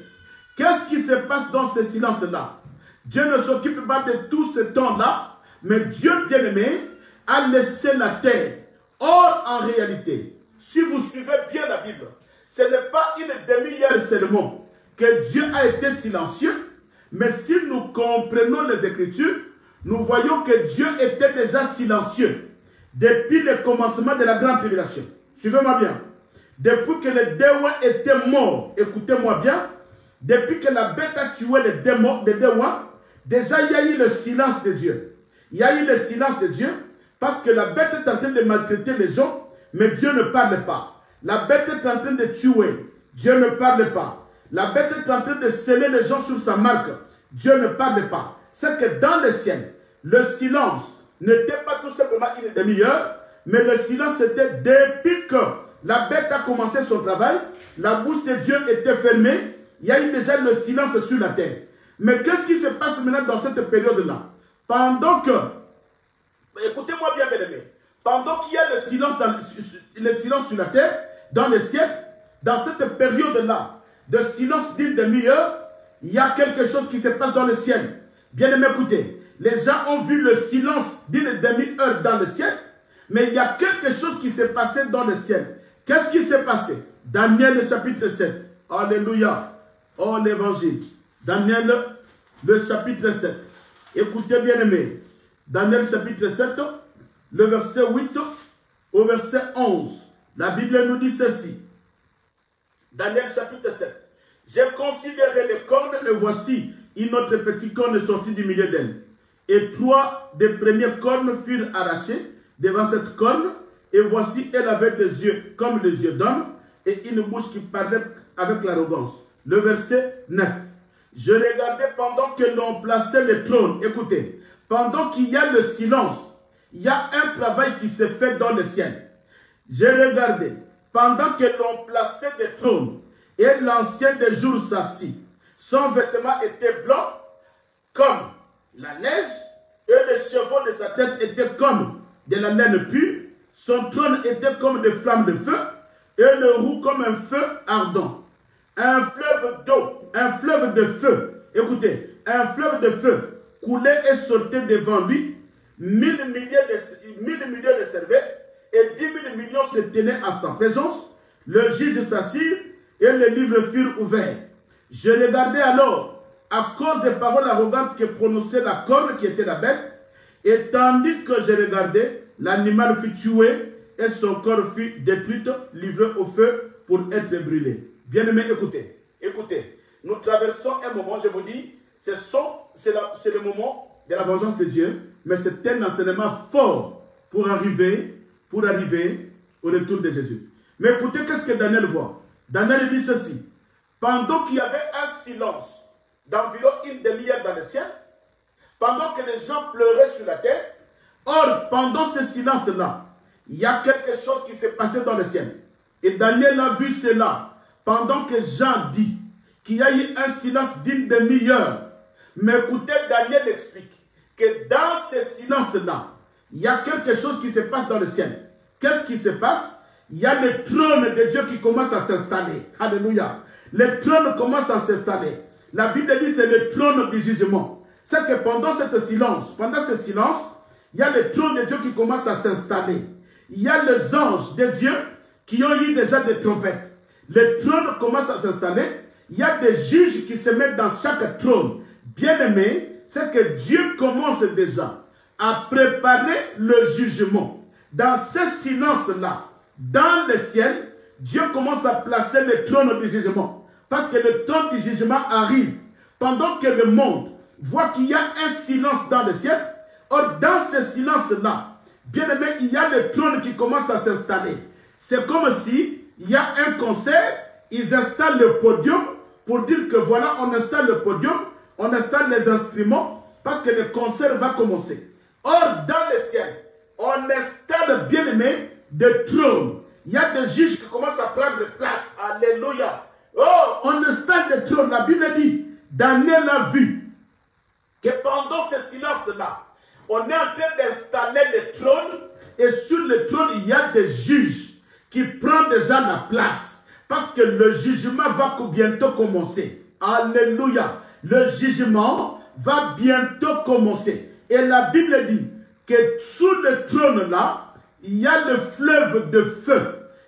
Qu'est-ce qui se passe dans ce silence-là? Dieu ne s'occupe pas de tout ce temps-là, mais Dieu, bien-aimé, a laissé la terre. Or, en réalité, si vous suivez bien la Bible, ce n'est pas une demi-heure seulement que Dieu a été silencieux, mais si nous comprenons les Écritures, nous voyons que Dieu était déjà silencieux depuis le commencement de la grande tribulation. Suivez-moi bien. Depuis que les Déouans étaient morts, écoutez-moi bien, depuis que la bête a tué les Déouans, déjà il y a eu le silence de Dieu. Il y a eu le silence de Dieu parce que la bête est en train de maltraiter les gens, mais Dieu ne parle pas. La bête est en train de tuer, Dieu ne parle pas. La bête est en train de sceller les gens sur sa marque, Dieu ne parle pas. C'est que dans le ciel, le silence n'était pas tout simplement une demi-heure, mais le silence était depuis que la bête a commencé son travail, la bouche de Dieu était fermée, il y a eu déjà le silence sur la terre. Mais qu'est-ce qui se passe maintenant dans cette période-là? Pendant que, écoutez-moi bien, mes amis, pendant qu'il y a le silence sur la terre, dans le ciel, dans cette période-là, de silence d'une demi-heure, il y a quelque chose qui se passe dans le ciel. Bien aimé, écoutez, les gens ont vu le silence d'une demi-heure dans le ciel, mais il y a quelque chose qui s'est passé dans le ciel. Qu'est-ce qui s'est passé? Daniel, le chapitre 7. Alléluia. Oh, l'évangile. Daniel, le chapitre 7. Écoutez bien aimé. Daniel, chapitre 7, le verset 8 au verset 11. La Bible nous dit ceci. Daniel, chapitre 7. J'ai considéré les cornes et voici une autre petite corne sortie du milieu d'elle. Et 3 des premières cornes furent arrachées devant cette corne. Et voici, elle avait des yeux comme les yeux d'homme et une bouche qui parlait avec l'arrogance. Le verset 9. Je regardais pendant que l'on plaçait les trônes. Écoutez, pendant qu'il y a le silence, il y a un travail qui se fait dans le ciel. J'ai regardé pendant que l'on plaçait les trônes et l'ancien des jours s'assit. Son vêtement était blanc comme la neige et les cheveux de sa tête étaient comme de la laine pure. Son trône était comme des flammes de feu et le roue comme un feu ardent. Un fleuve d'eau, un fleuve de feu. Écoutez, un fleuve de feu coulait et sautait devant lui. 1000 milliers de cerveaux et 10 000 millions se tenaient à sa présence. Le juge s'assit et les livres furent ouverts. Je regardais alors, à cause des paroles arrogantes que prononçait la corne qui était la bête, et tandis que je regardais, l'animal fut tué et son corps fut détruit, livré au feu pour être brûlé. Bien-aimés, écoutez, écoutez, nous traversons un moment, je vous dis, c'est le moment de la vengeance de Dieu, mais c'est un enseignement fort pour arriver au retour de Jésus. Mais écoutez, qu'est-ce que Daniel voit? Daniel dit ceci. Pendant qu'il y avait un silence d'environ une demi-heure dans le ciel, pendant que les gens pleuraient sur la terre, or, pendant ce silence-là, il y a quelque chose qui s'est passé dans le ciel. Et Daniel a vu cela pendant que Jean dit qu'il y a eu un silence d'une demi-heure. Mais écoutez, Daniel explique que dans ce silence-là, il y a quelque chose qui se passe dans le ciel. Qu'est-ce qui se passe? Il y a le trône de Dieu qui commence à s'installer. Alléluia. Le trône commence à s'installer. La Bible dit que c'est le trône du jugement. C'est que pendant ce silence, il y a le trône de Dieu qui commence à s'installer. Il y a les anges de Dieu qui ont eu déjà des trompettes. Le trône commence à s'installer. Il y a des juges qui se mettent dans chaque trône. Bien aimé, c'est que Dieu commence déjà à préparer le jugement. Dans ce silence-là, dans le ciel, Dieu commence à placer le trône du jugement. Parce que le trône du jugement arrive. Pendant que le monde voit qu'il y a un silence dans le ciel, or dans ce silence-là, bien aimé, il y a le trône qui commence à s'installer. C'est comme si il y a un concert, ils installent le podium pour dire que voilà, on installe le podium, on installe les instruments parce que le concert va commencer. Or, dans le ciel, on installe, bien aimé, des trônes. Il y a des juges qui commencent à prendre place. Alléluia. Oh, on installe des trônes. La Bible dit, Daniel a vu que pendant ce silence-là, on est en train d'installer le trône et sur le trône, il y a des juges qui prennent déjà la place parce que le jugement va bientôt commencer. Alléluia. Le jugement va bientôt commencer. Et la Bible dit que sous le trône là, il y a le fleuve de feu.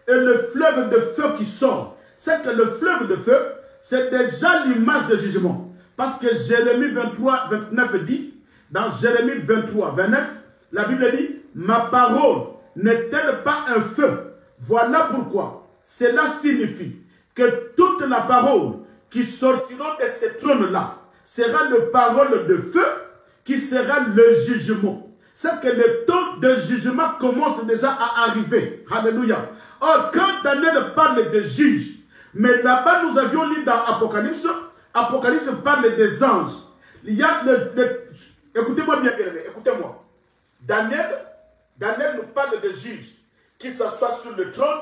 Et le fleuve de feu qui sort. C'est que le fleuve de feu, c'est déjà l'image de jugement. Parce que Jérémie 23, 29 dit, dans Jérémie 23, 29, la Bible dit, ma parole n'est-elle pas un feu? Voilà pourquoi cela signifie que toute la parole qui sortira de ce trône-là sera le parole de feu qui sera le jugement. C'est que le temps de jugement commence déjà à arriver. Alléluia. Or, quand Daniel parle des juges, mais là-bas nous avions lu dans Apocalypse, Apocalypse parle des anges. Il y a écoutez-moi bien, écoutez-moi. Daniel nous parle des juges qui s'assoient sur le trône,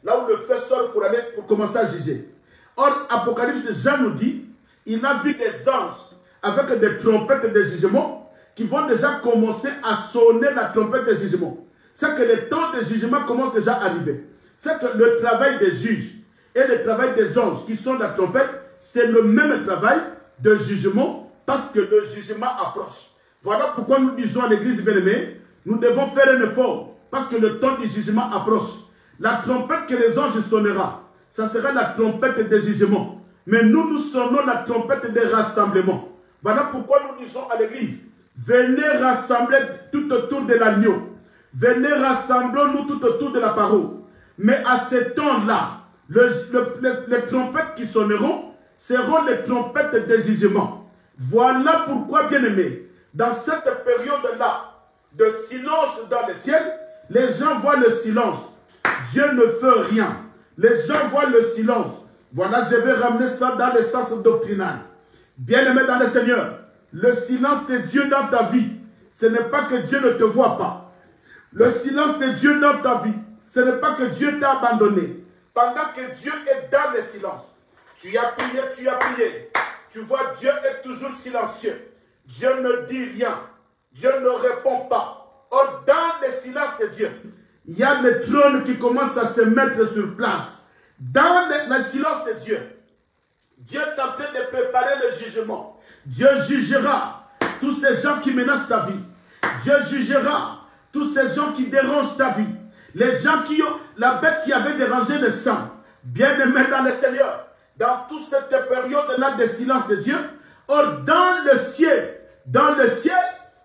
là où le feu sort pour commencer à juger. Or, Apocalypse, Jean nous dit, il a vu des anges avec des trompettes de jugement qui vont déjà commencer à sonner la trompette de jugement. C'est que le temps de jugement commence déjà à arriver. C'est que le travail des juges et le travail des anges qui sont la trompette, c'est le même travail de jugement parce que le jugement approche. Voilà pourquoi nous disons à l'église bien-aimée, nous devons faire un effort parce que le temps du jugement approche. La trompette que les anges sonnera, ça sera la trompette de jugement. Mais nous sonnons la trompette de rassemblement. Voilà pourquoi nous disons à l'église, venez rassembler tout autour de l'agneau. Venez rassemblons-nous tout autour de la parole. Mais à ce temps-là, les trompettes qui sonneront seront les trompettes de jugement. Voilà pourquoi, bien-aimés, dans cette période-là de silence dans le ciel, les gens voient le silence. Dieu ne fait rien. Les gens voient le silence. Voilà, je vais ramener ça dans le sens doctrinal. Bien-aimé dans le Seigneur, le silence de Dieu dans ta vie, ce n'est pas que Dieu ne te voit pas. Le silence de Dieu dans ta vie, ce n'est pas que Dieu t'a abandonné. Pendant que Dieu est dans le silence, tu as prié. Tu vois, Dieu est toujours silencieux. Dieu ne dit rien. Dieu ne répond pas. Or, dans le silence de Dieu, il y a le trône qui commence à se mettre sur place. Dans le silence de Dieu, Dieu est en train de préparer le jugement. Dieu jugera tous ces gens qui menacent ta vie. Dieu jugera tous ces gens qui dérangent ta vie. Les gens qui ont la bête qui avait dérangé le sang. Bien-aimés dans le Seigneur, dans toute cette période-là de silence de Dieu, or dans le ciel,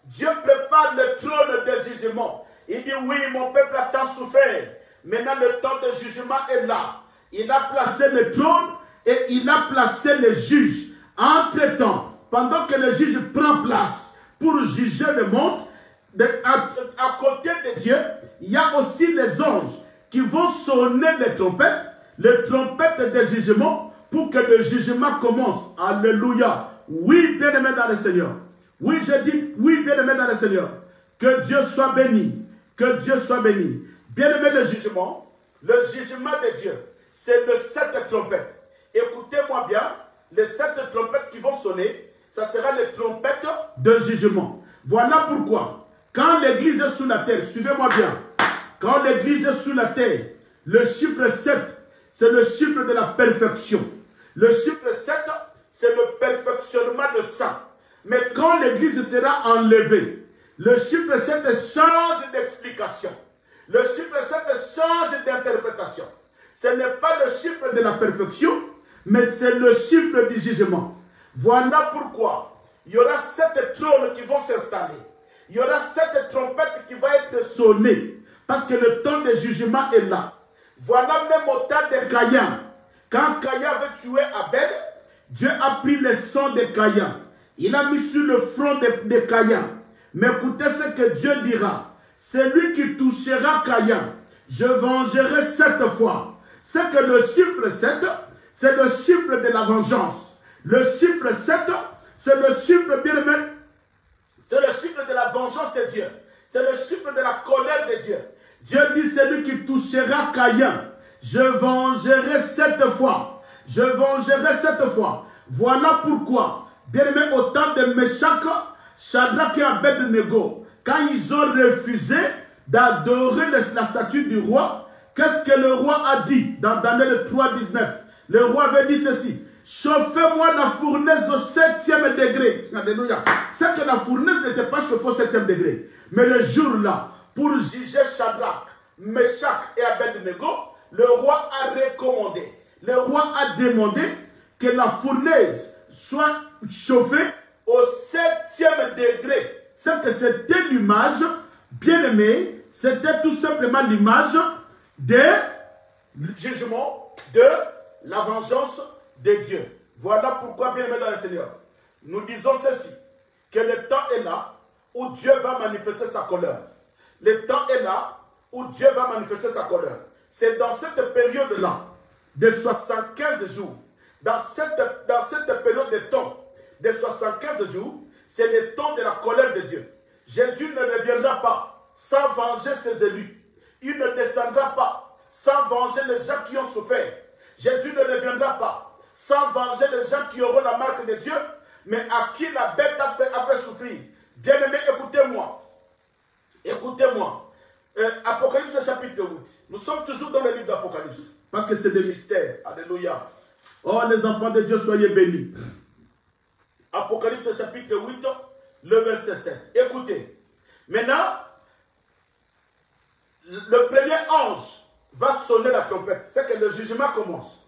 Dieu prépare le trône de jugement. Il dit oui, mon peuple a tant souffert. Maintenant le temps de jugement est là. Il a placé le trône et il a placé le juge. Entre-temps, pendant que le juge prend place pour juger le monde, à côté de Dieu, il y a aussi les anges qui vont sonner les trompettes de jugement pour que le jugement commence. Alléluia. Oui, bien-aimé dans le Seigneur. Oui, je dis oui, bien-aimé dans le Seigneur. Que Dieu soit béni. Que Dieu soit béni. Bien-aimé, le jugement de Dieu, c'est le 7 trompettes. Écoutez-moi bien, les 7 trompettes qui vont sonner, ça sera les trompettes de jugement. Voilà pourquoi, quand l'église est sous la terre, suivez-moi bien, quand l'église est sous la terre, le chiffre 7, c'est le chiffre de la perfection. Le chiffre 7, c'est le perfectionnement de ça. Mais quand l'église sera enlevée, le chiffre 7 change d'explication. Le chiffre 7 change d'interprétation. Ce n'est pas le chiffre de la perfection, mais c'est le chiffre du jugement. Voilà pourquoi il y aura 7 trônes qui vont s'installer. Il y aura 7 trompettes qui vont être sonnées. Parce que le temps de jugement est là. Voilà même au temps de Caïn. Quand Caïn avait tué Abel, Dieu a pris le sang de Caïn. Il a mis sur le front de Caïn. Mais écoutez ce que Dieu dira. Celui qui touchera Caïn, je vengerai 7 fois. C'est que le chiffre 7, c'est le chiffre de la vengeance. Le chiffre 7, c'est le chiffre, bien aimé, c'est le chiffre de la vengeance de Dieu. C'est le chiffre de la colère de Dieu. Dieu dit, celui qui touchera Caïn, je vengerai 7 fois. Je vengerai 7 fois. Voilà pourquoi, bien aimé, au temps de Meshach, Shadrach et Abednego, quand ils ont refusé d'adorer la statue du roi, qu'est-ce que le roi a dit dans Daniel 3, 19? Le roi avait dit ceci: chauffez-moi la fournaise au 7e degré. Alléluia. C'est que la fournaise n'était pas chauffée au 7e degré. Mais le jour-là, pour juger Shadrach, Meshach et Abednego, le roi a recommandé, le roi a demandé que la fournaise soit chauffée au 7e degré. C'est que c'était l'image, bien aimé, c'était tout simplement l'image du jugement, de la vengeance de Dieu. Voilà pourquoi, bien aimé dans le Seigneur, nous disons ceci, que le temps est là où Dieu va manifester sa colère. Le temps est là où Dieu va manifester sa colère. C'est dans cette période-là, de 75 jours, dans cette période de temps, de 75 jours, c'est le temps de la colère de Dieu. Jésus ne reviendra pas sans venger ses élus. Il ne descendra pas sans venger les gens qui ont souffert. Jésus ne reviendra pas sans venger les gens qui auront la marque de Dieu, mais à qui la bête a fait souffrir. Bien-aimés, écoutez-moi. Écoutez-moi. Apocalypse chapitre 8. Nous sommes toujours dans le livre d'Apocalypse. Parce que c'est des mystères. Alléluia. Oh, les enfants de Dieu, soyez bénis. Apocalypse chapitre 8, le verset 7. Écoutez. Maintenant, le premier ange va sonner la trompette. C'est que le jugement commence.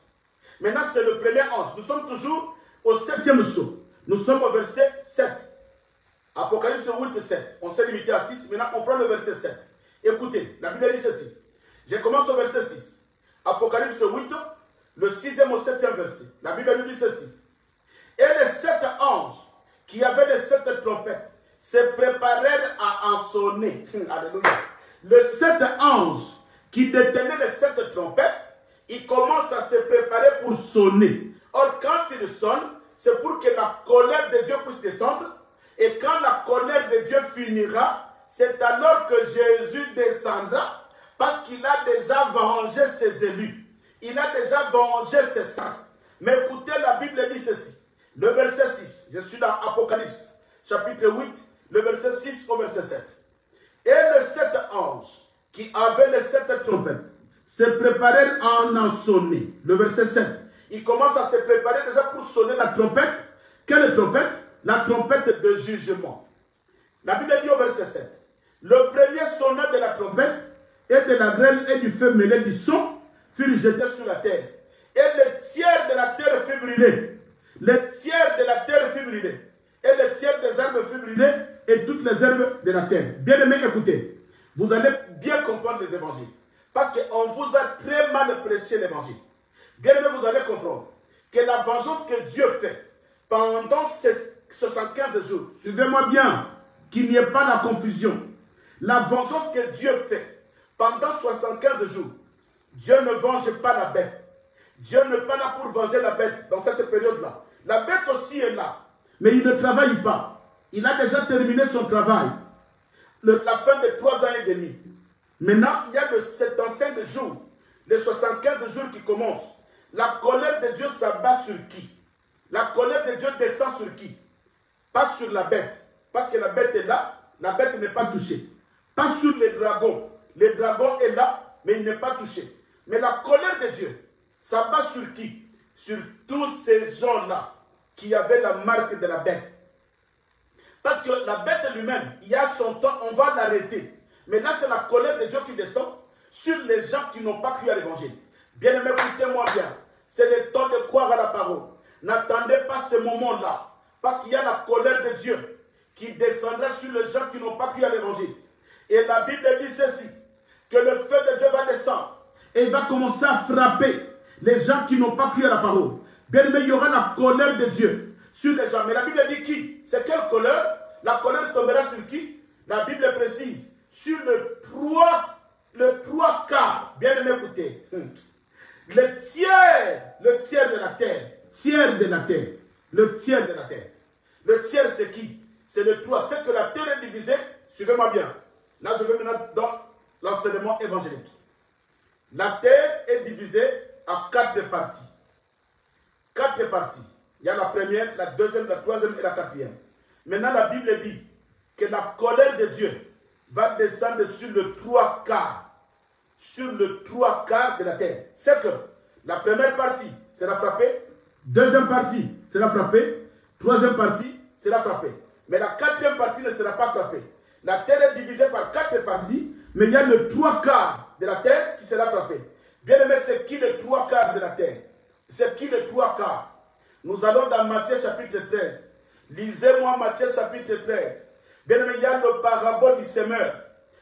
Maintenant, c'est le premier ange. Nous sommes toujours au 7e saut. Nous sommes au verset 7. Apocalypse 8, 7. On s'est limité à 6. Maintenant, on prend le verset 7. Écoutez, la Bible dit ceci. Je commence au verset 6. Apocalypse 8, le 6e au 7e verset. La Bible nous dit ceci. Et les 7 anges qui avaient les 7 trompettes se préparèrent à en sonner. Alléluia. Les 7 anges qui détenaient les 7 trompettes, ils commencent à se préparer pour sonner. Or, quand ils sonnent, c'est pour que la colère de Dieu puisse descendre. Et quand la colère de Dieu finira, c'est alors que Jésus descendra, parce qu'il a déjà vengé ses élus. Il a déjà vengé ses saints. Mais écoutez, la Bible dit ceci. Le verset 6, je suis dans Apocalypse, chapitre 8, le verset 6 au verset 7. Et les 7 anges qui avaient les 7 trompettes se préparèrent à en sonner. Le verset 7. Ils commencent à se préparer déjà pour sonner la trompette. Quelle trompette? La trompette de jugement. La Bible dit au verset 7. Le premier sonneur de la trompette et de la grêle et du feu mêlé du son furent jetés sur la terre. Et le tiers de la terre fut brûlé. Le tiers de la terre fut brûlé. Et le tiers des herbes fut brûlé et toutes les herbes de la terre. Bien aimés, écoutez. Vous allez bien comprendre les évangiles. Parce qu'on vous a très mal prêché l'évangile. Bien aimés, vous allez comprendre que la vengeance que Dieu fait pendant ces 75 jours, suivez-moi bien, qu'il n'y ait pas la confusion. La vengeance que Dieu fait pendant 75 jours, Dieu ne venge pas la bête. Dieu n'est pas là pour venger la bête dans cette période-là. La bête aussi est là, mais il ne travaille pas. Il a déjà terminé son travail. La fin de 3 ans et demi. Maintenant, il y a le 75 jours, les 75 jours qui commencent. La colère de Dieu s'abat sur qui? La colère de Dieu descend sur qui? Pas sur la bête. Parce que la bête est là, la bête n'est pas touchée. Pas sur les dragons. Le dragon est là, mais il n'est pas touché. Mais la colère de Dieu s'abat sur qui? Sur tous ces gens-là qui avaient la marque de la bête. Parce que la bête lui-même, il y a son temps, on va l'arrêter. Mais là, c'est la colère de Dieu qui descend sur les gens qui n'ont pas cru à l'évangile. Bien aimé, écoutez-moi bien. C'est le temps de croire à la parole. N'attendez pas ce moment-là. Parce qu'il y a la colère de Dieu qui descendra sur les gens qui n'ont pas cru à l'évangile. Et la Bible dit ceci, que le feu de Dieu va descendre et il va commencer à frapper les gens qui n'ont pas cru à la parole. Bien aimé, il y aura la colère de Dieu sur les gens. Mais la Bible dit qui? C'est quelle colère? La colère tombera sur qui? La Bible précise, sur le 3 quarts. Bien aimé, écoutez. Le tiers de la terre. Tiers de la terre. Le tiers de la terre. Le tiers, c'est qui? C'est le 3. C'est que la terre est divisée. Suivez-moi bien. Là, je vais maintenant dans l'enseignement évangélique. La terre est divisée en 4 parties. 4 parties. Il y a la première, la deuxième, la troisième et la quatrième. Maintenant, la Bible dit que la colère de Dieu va descendre sur le 3 quarts. Sur le 3 quarts de la terre. C'est que la première partie sera frappée. Deuxième partie sera frappée. Troisième partie sera frappée. Mais la quatrième partie ne sera pas frappée. La terre est divisée par 4 parties, mais il y a le 3 quarts de la terre qui sera frappé. Bien aimé, c'est qui le 3 quarts de la terre? C'est qui le 3 quarts? Nous allons dans Matthieu chapitre 13. Lisez-moi Matthieu chapitre 13. Bien aimé, il y a le parabole du semeur.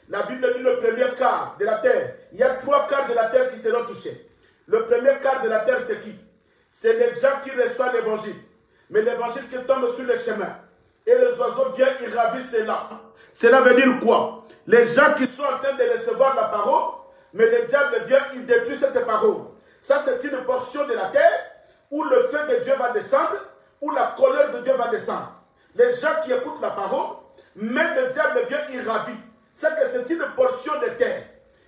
La Bible dit le premier quart de la terre. Il y a 3 quarts de la terre qui seront touchés. Le premier quart de la terre, c'est qui? C'est les gens qui reçoivent l'évangile. Mais l'évangile qui tombe sur le chemin. Et les oiseaux viennent, ils ravissent cela. Cela veut dire quoi? Les gens qui sont en train de recevoir la parole, mais le diable vient, il détruit cette parole. Ça, c'est une portion de la terre où le feu de Dieu va descendre, où la colère de Dieu va descendre. Les gens qui écoutent la parole, même le diable vient, il ravit. C'est que c'est une portion de terre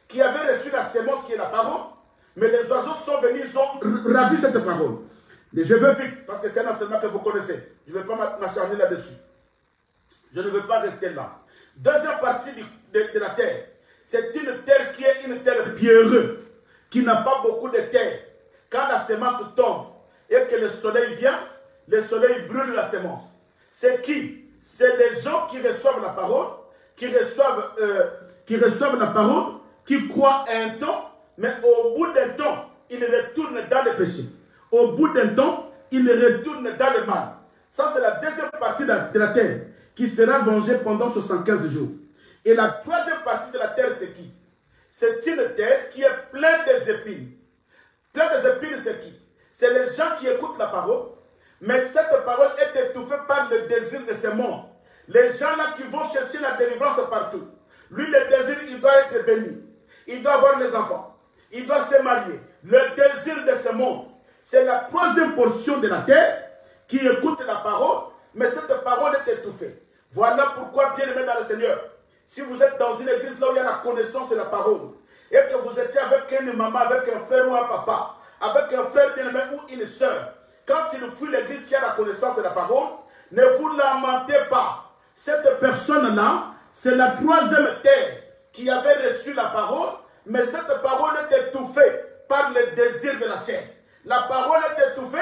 qui avait reçu la sémence qui est la parole, mais les oiseaux sont venus, ils ont ravi cette parole. Mais je veux vite, parce que c'est un enseignement que vous connaissez. Je ne vais pas m'acharner là-dessus. Je ne veux pas rester là. Deuxième partie de la terre, c'est une terre qui est une terre pierreuse, qui n'a pas beaucoup de terre. Quand la semence tombe et que le soleil vient, le soleil brûle la semence. C'est qui? C'est les gens qui reçoivent la parole, qui reçoivent la parole, qui croient un temps, mais au bout d'un temps, ils retournent dans le péché. Au bout d'un temps, ils retournent dans le mal. Ça, c'est la deuxième partie de la terre qui sera vengée pendant 75 jours. Et la troisième partie de la terre, c'est qui? C'est une terre qui est pleine des épines. Pleine des épines, c'est qui? C'est les gens qui écoutent la parole, mais cette parole est étouffée par le désir de ce monde. Les gens là qui vont chercher la délivrance partout. Lui, le désir, il doit être béni. Il doit avoir les enfants. Il doit se marier. Le désir de ce monde. C'est la troisième portion de la terre qui écoute la parole, mais cette parole est étouffée. Voilà pourquoi, bien aimé dans le Seigneur, si vous êtes dans une église là où il y a la connaissance de la parole, et que vous étiez avec une maman, avec un frère ou un papa, avec un frère bien aimé ou une soeur, quand il fuit l'église qui a la connaissance de la parole, ne vous lamentez pas. Cette personne-là, c'est la troisième terre qui avaient reçu la parole, mais cette parole est étouffée par le désir de la chair. La parole est étouffée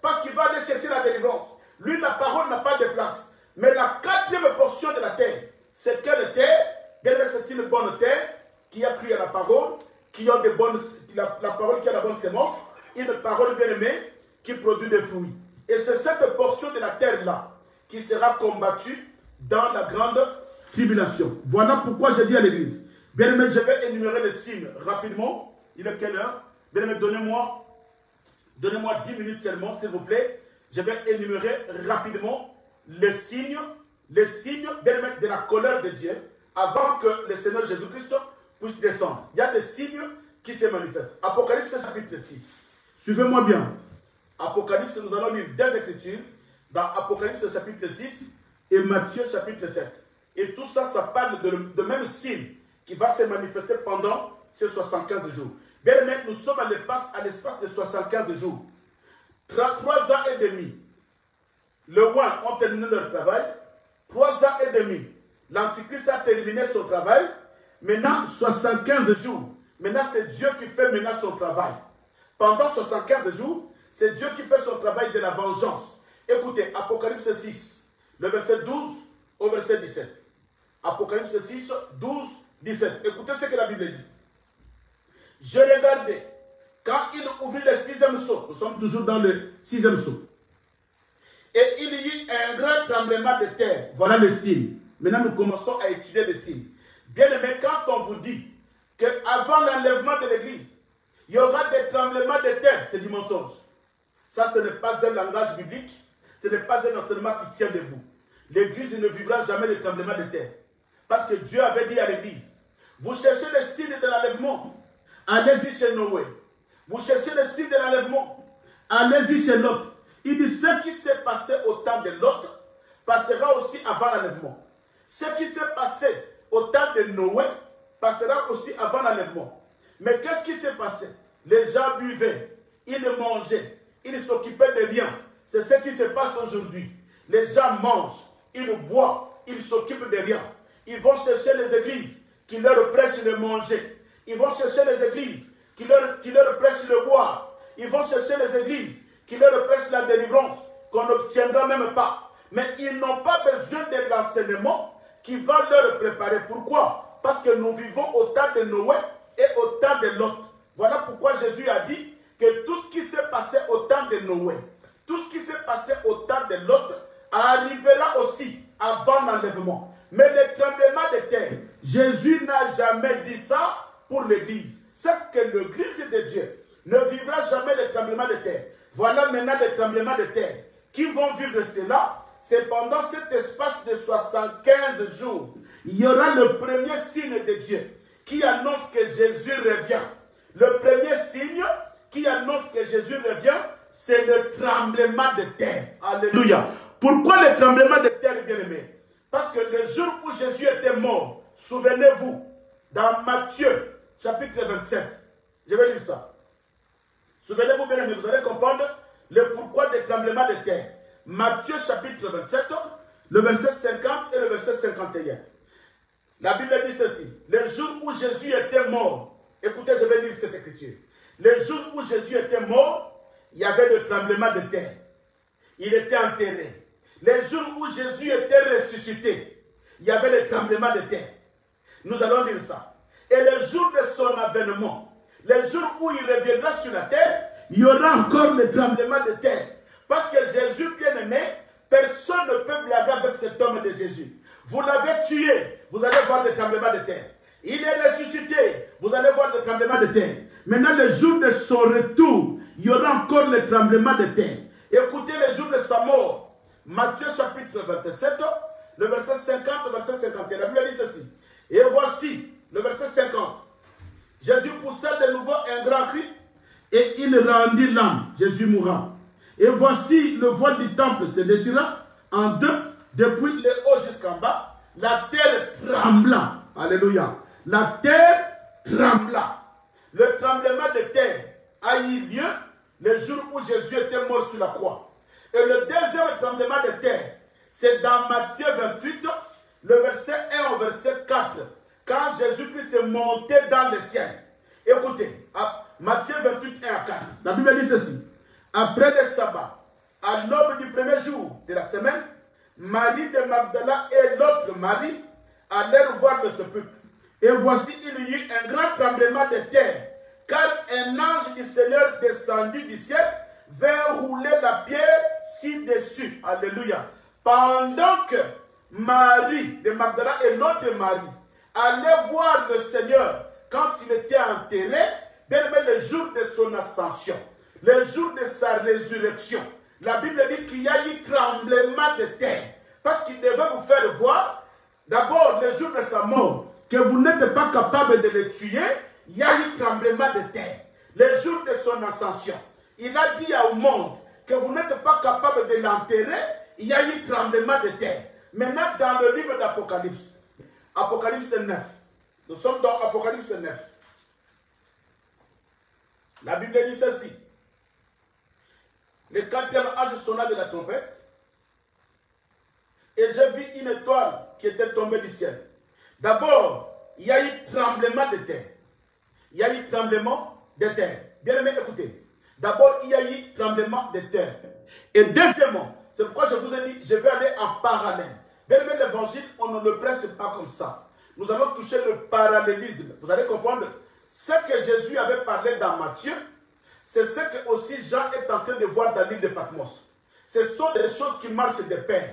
parce qu'il va aller chercher la délivrance. Lui, la parole n'a pas de place. Mais la quatrième portion de la terre, c'est quelle terre? Bien, c'est une bonne terre qui a cru à la parole, qui a la parole qui a la bonne sémence, une parole bien aimée qui produit des fruits. Et c'est cette portion de la terre-là qui sera combattue dans la grande tribulation. Voilà pourquoi je dis à l'église. Bien aimé, je vais énumérer les signes rapidement. Il est quelle heure? Bien aimé, donnez-moi 10 minutes seulement, s'il vous plaît. Je vais énumérer rapidement les signes bien aimé, de la colère de Dieu avant que le Seigneur Jésus-Christ puisse descendre. Il y a des signes qui se manifestent. Apocalypse chapitre 6. Suivez-moi bien. Apocalypse, nous allons lire des Écritures dans Apocalypse chapitre 6 et Matthieu chapitre 7. Et tout ça, ça parle de même signe qui va se manifester pendant ces 75 jours. Bien aimé, nous sommes à l'espace de 75 jours. 3 ans et demi. Le roi ont terminé leur travail. 3 ans et demi. L'Antichrist a terminé son travail. Maintenant, 75 jours. Maintenant, c'est Dieu qui fait maintenant son travail. Pendant 75 jours, c'est Dieu qui fait son travail de la vengeance. Écoutez, Apocalypse 6, le verset 12 au verset 17. Apocalypse 6, 12, 17. Écoutez ce que la Bible dit. Je regardais, quand il ouvrit le 6e sceau, nous sommes toujours dans le 6e sceau, et il y eut un grand tremblement de terre. Voilà les signes. Maintenant, nous commençons à étudier les signes. Bien aimé, quand on vous dit qu'avant l'enlèvement de l'Église, il y aura des tremblements de terre, c'est du mensonge. Ça, ce n'est pas un langage biblique, ce n'est pas un enseignement qui tient debout. L'Église ne vivra jamais de tremblements de terre. Parce que Dieu avait dit à l'Église, vous cherchez les signes de l'enlèvement, allez-y chez Noé. Vous cherchez les signes de l'enlèvement, allez-y chez Lot. Il dit, ce qui s'est passé au temps de Lot passera aussi avant l'enlèvement. Ce qui s'est passé au temps de Noé passera aussi avant l'enlèvement. Mais qu'est-ce qui s'est passé? Les gens buvaient, ils mangeaient, ils s'occupaient de rien. C'est ce qui se passe aujourd'hui. Les gens mangent, ils boivent, ils s'occupent de rien. Ils vont chercher les églises qui leur prêchent de manger. Ils vont chercher les églises qui leur prêchent de boire. Ils vont chercher les églises qui leur prêchent la délivrance qu'on n'obtiendra même pas. Mais ils n'ont pas besoin de l'enseignement qui va leur préparer. Pourquoi? Parce que nous vivons au temps de Noé et au temps de Lot. Voilà pourquoi Jésus a dit que tout ce qui s'est passé au temps de Noé, tout ce qui s'est passé au temps de Lot arrivera aussi avant l'enlèvement. Mais le tremblement de terre, Jésus n'a jamais dit ça pour l'Église. C'est que l'Église de Dieu ne vivra jamais le tremblement de terre. Voilà maintenant les tremblements de terre. Qui vont vivre cela? C'est pendant cet espace de 75 jours. Il y aura le premier signe de Dieu qui annonce que Jésus revient. Le premier signe qui annonce que Jésus revient, c'est le tremblement de terre. Alléluia. Pourquoi le tremblement de terre, bien-aimé? Parce que le jour où Jésus était mort, souvenez-vous, dans Matthieu, chapitre 27, je vais lire ça. Souvenez-vous, bien-aimé, vous allez comprendre le pourquoi des tremblements de terre. Matthieu, chapitre 27, le verset 50 et le verset 51. La Bible dit ceci. Le jour où Jésus était mort, écoutez, je vais lire cette écriture. Le jour où Jésus était mort, il y avait le tremblement de terre. Il était enterré. Le jour où Jésus était ressuscité, il y avait le tremblement de terre. Nous allons lire ça. Et le jour de son avènement, le jour où il reviendra sur la terre, il y aura encore le tremblement de terre. Parce que Jésus, bien-aimé, personne ne peut blaguer avec cet homme de Jésus. Vous l'avez tué, vous allez voir le tremblement de terre. Il est ressuscité, vous allez voir le tremblement de terre. Maintenant, le jour de son retour, il y aura encore le tremblement de terre. Écoutez le jour de sa mort. Matthieu chapitre 27, le verset 50, le verset 51. La Bible dit ceci. Et voici, le verset 50. Jésus poussa de nouveau un grand cri et il rendit l'âme. Jésus mourra. Et voici, le voile du temple se déchira en deux, depuis le haut jusqu'en bas. La terre trembla. Alléluia. La terre trembla. Le tremblement de terre a eu lieu le jour où Jésus était mort sur la croix. Et le deuxième tremblement de terre, c'est dans Matthieu 28, le verset 1 au verset 4. quand Jésus-Christ est monté dans le ciel. Écoutez, Matthieu 28, 1 à 4. La Bible dit ceci. Après le sabbat, à l'aube du premier jour de la semaine, Marie de Magdala et l'autre Marie allèrent voir le sépulcre. Et voici, il y eut un grand tremblement de terre, car un ange du Seigneur descendu du ciel vint rouler la pierre ci-dessus. Alléluia. Pendant que Marie de Magdala et l'autre Marie allaient voir le Seigneur quand il était enterré, bien aimé, le jour de son ascension, le jour de sa résurrection, la Bible dit qu'il y a eu tremblement de terre. Parce qu'il devait vous faire voir, d'abord, le jour de sa mort, que vous n'êtes pas capable de le tuer, il y a eu tremblement de terre. Le jour de son ascension, il a dit au monde que vous n'êtes pas capable de l'enterrer, il y a eu tremblement de terre. Maintenant, dans le livre d'Apocalypse, Apocalypse 9, nous sommes dans Apocalypse 9. La Bible dit ceci. Le quatrième ange sonna de la trompette, et j'ai vu une étoile qui était tombée du ciel. D'abord, il y a eu tremblement de terre. Il y a eu tremblement de terre. Bien aimé, écoutez. D'abord, il y a eu tremblement de terre. Et deuxièmement, c'est pourquoi je vous ai dit, je vais aller en parallèle. Bien aimé, l'évangile, on ne le prêche pas comme ça. Nous allons toucher le parallélisme. Vous allez comprendre. Ce que Jésus avait parlé dans Matthieu, c'est ce que aussi Jean est en train de voir dans l'île de Patmos. Ce sont des choses qui marchent de pair.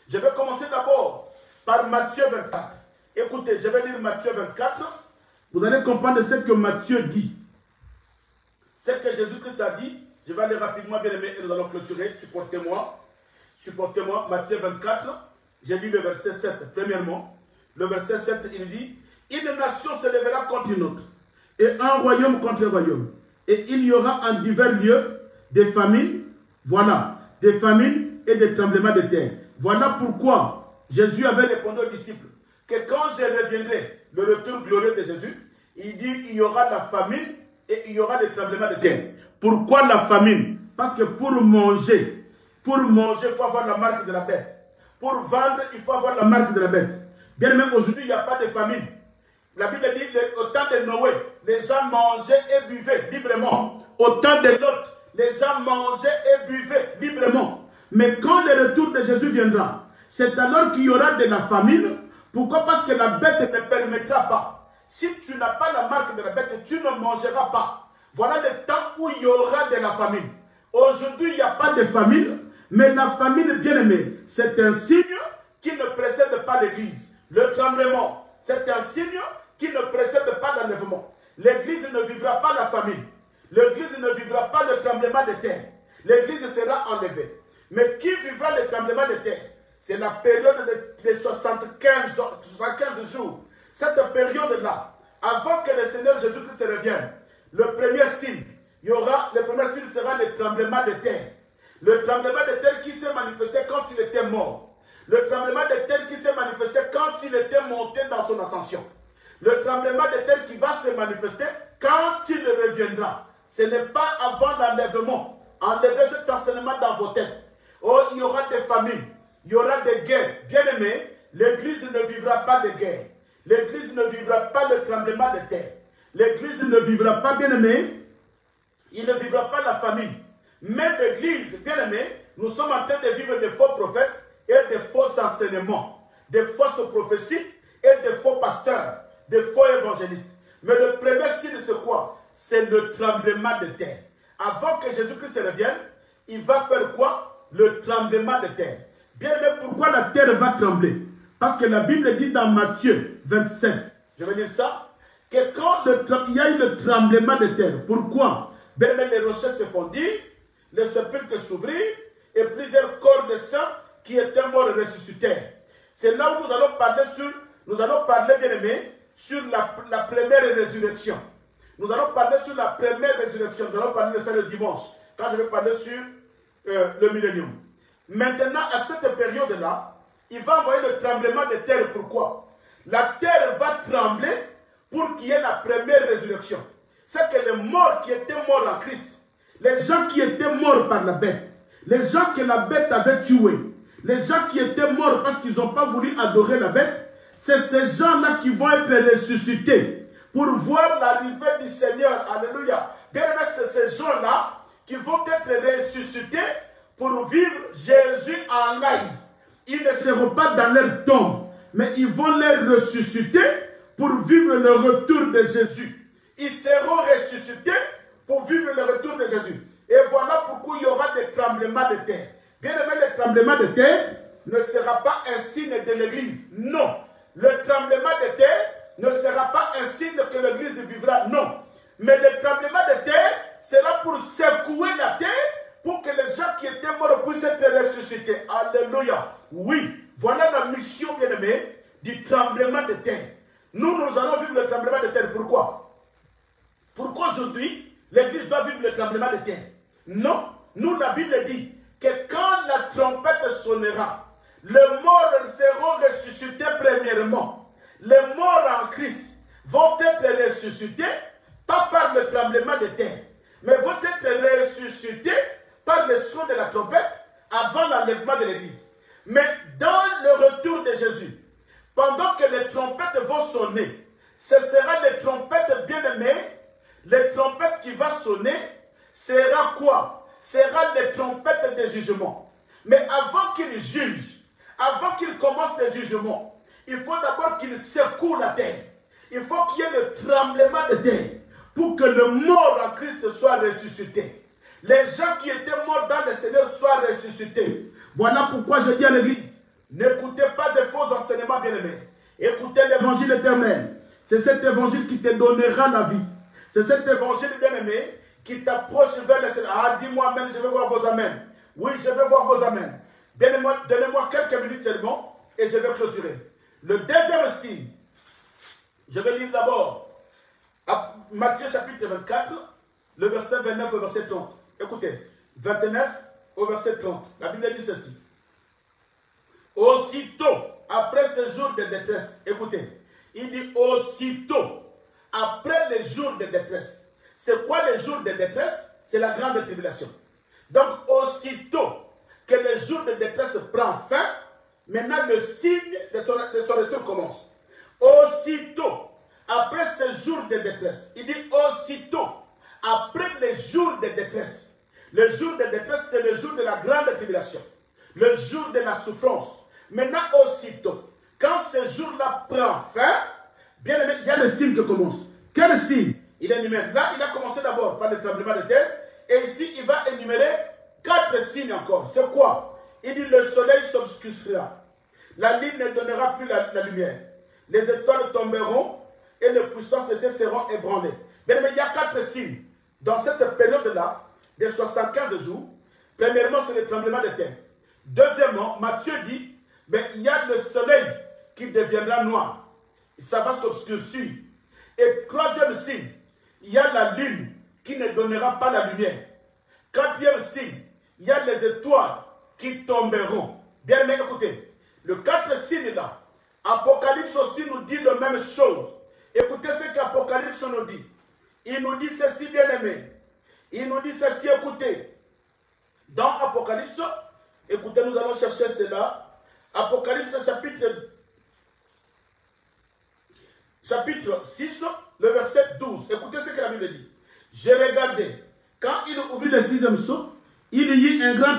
Je vais commencer d'abord par Matthieu 24. Écoutez, je vais lire Matthieu 24. Vous allez comprendre ce que Matthieu dit. Ce que Jésus-Christ a dit. Je vais aller rapidement, bien aimé, et nous allons clôturer. Supportez-moi. Supportez-moi. Matthieu 24. J'ai lu le verset 7. Premièrement, le verset 7, il dit, une nation se lèvera contre une autre, et un royaume contre un royaume. Et il y aura en divers lieux des famines, voilà, des famines et des tremblements de terre. Voilà pourquoi Jésus avait répondu aux disciples que quand je reviendrai, le retour glorieux de Jésus, il dit qu'il y aura la famine et il y aura des tremblements de terre. Pourquoi la famine? Parce que pour manger, il faut avoir la marque de la bête. Pour vendre, il faut avoir la marque de la bête. Bien même aujourd'hui, il n'y a pas de famine. La Bible dit au temps de Noé, les gens mangeaient et buvaient librement. Au temps de Lot, les gens mangeaient et buvaient librement. Mais quand le retour de Jésus viendra, c'est alors qu'il y aura de la famine. Pourquoi? Parce que la bête ne permettra pas. Si tu n'as pas la marque de la bête, tu ne mangeras pas. Voilà le temps où il y aura de la famine. Aujourd'hui, il n'y a pas de famine, mais la famine, bien aimée, c'est un signe qui ne précède pas l'église. Le tremblement, c'est un signe qui ne précède pas l'enlèvement. L'église ne vivra pas la famine. L'église ne vivra pas le tremblement de terre. L'église sera enlevée. Mais qui vivra le tremblement de terre? C'est la période de 75 jours. Cette période-là, avant que le Seigneur Jésus-Christ revienne, le premier signe sera le tremblement de terre. Le tremblement de terre qui s'est manifesté quand il était mort. Le tremblement de terre qui s'est manifesté quand il était monté dans son ascension. Le tremblement de terre qui va se manifester quand il reviendra. Ce n'est pas avant l'enlèvement. Enlevez cet enseignement dans vos têtes. Oh, il y aura des famines. Il y aura des guerres. Bien aimé, l'église ne vivra pas de guerre. L'église ne vivra pas le tremblement de terre. L'église ne vivra pas, bien aimé, il ne vivra pas la famine. Mais l'église, bien aimé, nous sommes en train de vivre des faux prophètes et des faux enseignements, des fausses prophéties et des faux pasteurs, des faux évangélistes. Mais le premier signe, c'est quoi? C'est le tremblement de terre. Avant que Jésus-Christ revienne, il va faire quoi? Le tremblement de terre. Bien aimé, pourquoi la terre va trembler? Parce que la Bible dit dans Matthieu 27, je vais dire ça, que quand il y a eu le tremblement de terre, pourquoi? Bien aimé, les rochers se fondirent, le sépulcre s'ouvrit, et plusieurs corps de saints qui étaient morts ressuscitèrent. C'est là où nous allons parler, bien aimé, sur la première résurrection. Nous allons parler sur la première résurrection. Nous allons parler de ça le dimanche, quand je vais parler sur le millénium. Maintenant, à cette période-là, il va envoyer le tremblement de terre. Pourquoi? La terre va trembler pour qu'il y ait la première résurrection. C'est que les morts qui étaient morts en Christ, les gens qui étaient morts par la bête, les gens que la bête avait tués, les gens qui étaient morts parce qu'ils n'ont pas voulu adorer la bête, c'est ces gens-là qui vont être ressuscités pour voir l'arrivée du Seigneur. Alléluia. Bien-aimés, c'est ces gens-là qui vont être ressuscités pour vivre Jésus en live. Ils ne seront pas dans leur tombe, mais ils vont les ressusciter pour vivre le retour de Jésus. Ils seront ressuscités pour vivre le retour de Jésus. Et voilà pourquoi il y aura des tremblements de terre. Bien aimé, le tremblement de terre ne sera pas un signe de l'Église. Non. Le tremblement de terre ne sera pas un signe que l'Église vivra. Non. Mais le tremblement de terre sera pour secouer la terre pour que les gens qui étaient morts puissent être ressuscités. Alléluia. Oui, voilà la mission, bien-aimée, du tremblement de terre. Nous allons vivre le tremblement de terre. Pourquoi? Pourquoi aujourd'hui, l'Église doit vivre le tremblement de terre? Non, nous, la Bible dit que quand la trompette sonnera, les morts seront ressuscités premièrement. Les morts en Christ vont être ressuscités, pas par le tremblement de terre, mais vont être ressuscités par le son de la trompette avant l'enlèvement de l'Église. Mais dans le retour de Jésus, pendant que les trompettes vont sonner, ce sera les trompettes bien-aimées, les trompettes qui vont sonner, sera quoi? Sera les trompettes de jugement. Mais avant qu'il juge, avant qu'il commence le jugement, il faut d'abord qu'il secoue la terre. Il faut qu'il y ait le tremblement de terre pour que le mort en Christ soit ressuscité. Les gens qui étaient morts dans le Seigneur soient ressuscités. Voilà pourquoi je dis à l'Église, n'écoutez pas de faux enseignements, bien-aimés. Écoutez l'évangile éternel. C'est cet évangile qui te donnera la vie. C'est cet évangile, bien-aimé, qui t'approche vers le Seigneur. Ah, dis-moi amen, je vais voir vos amens. Oui, je vais voir vos amens. Donnez-moi quelques minutes seulement et je vais clôturer. Le deuxième signe, je vais lire d'abord Matthieu chapitre 24, le verset 29 au verset 30. Écoutez, 29 au verset 30. La Bible dit ceci. Aussitôt, après ce jour de détresse, écoutez, il dit aussitôt, après les jours de détresse. C'est quoi les jours de détresse? C'est la grande tribulation. Donc, aussitôt que le jour de détresse prend fin, maintenant le signe de son retour commence. Aussitôt, après ce jour de détresse, il dit aussitôt, après les jours de détresse. Le jour de détresse, c'est le jour de la grande tribulation. Le jour de la souffrance. Maintenant, aussitôt, quand ce jour-là prend fin, bien aimé, il y a le signe qui commence. Quel signe? Il énumère. Là, il a commencé d'abord par le tremblement de terre. Et ici, il va énumérer 4 signes encore. C'est quoi? Il dit le soleil s'obscurcira. La lune ne donnera plus la lumière. Les étoiles tomberont et les puissances de cieux seront ébranlées. Bien aimé, il y a 4 signes. Dans cette période-là, des 75 jours, premièrement, c'est le tremblement de terre. Deuxièmement, Matthieu dit, mais il y a le soleil qui deviendra noir. Ça va s'obscurcir. Et troisième signe, il y a la lune qui ne donnera pas la lumière. Quatrième signe, il y a les étoiles qui tomberont. Bien aimé, écoutez, le 4 signe là, Apocalypse aussi nous dit la même chose. Écoutez ce qu'Apocalypse nous dit. Il nous dit ceci, bien aimé. Il nous dit ceci, écoutez. Dans Apocalypse, écoutez, nous allons chercher cela. Apocalypse chapitre 6, le verset 12. Écoutez ce que la Bible dit. J'ai regardé. Quand il ouvrit le 6e sceau, il y eut un grand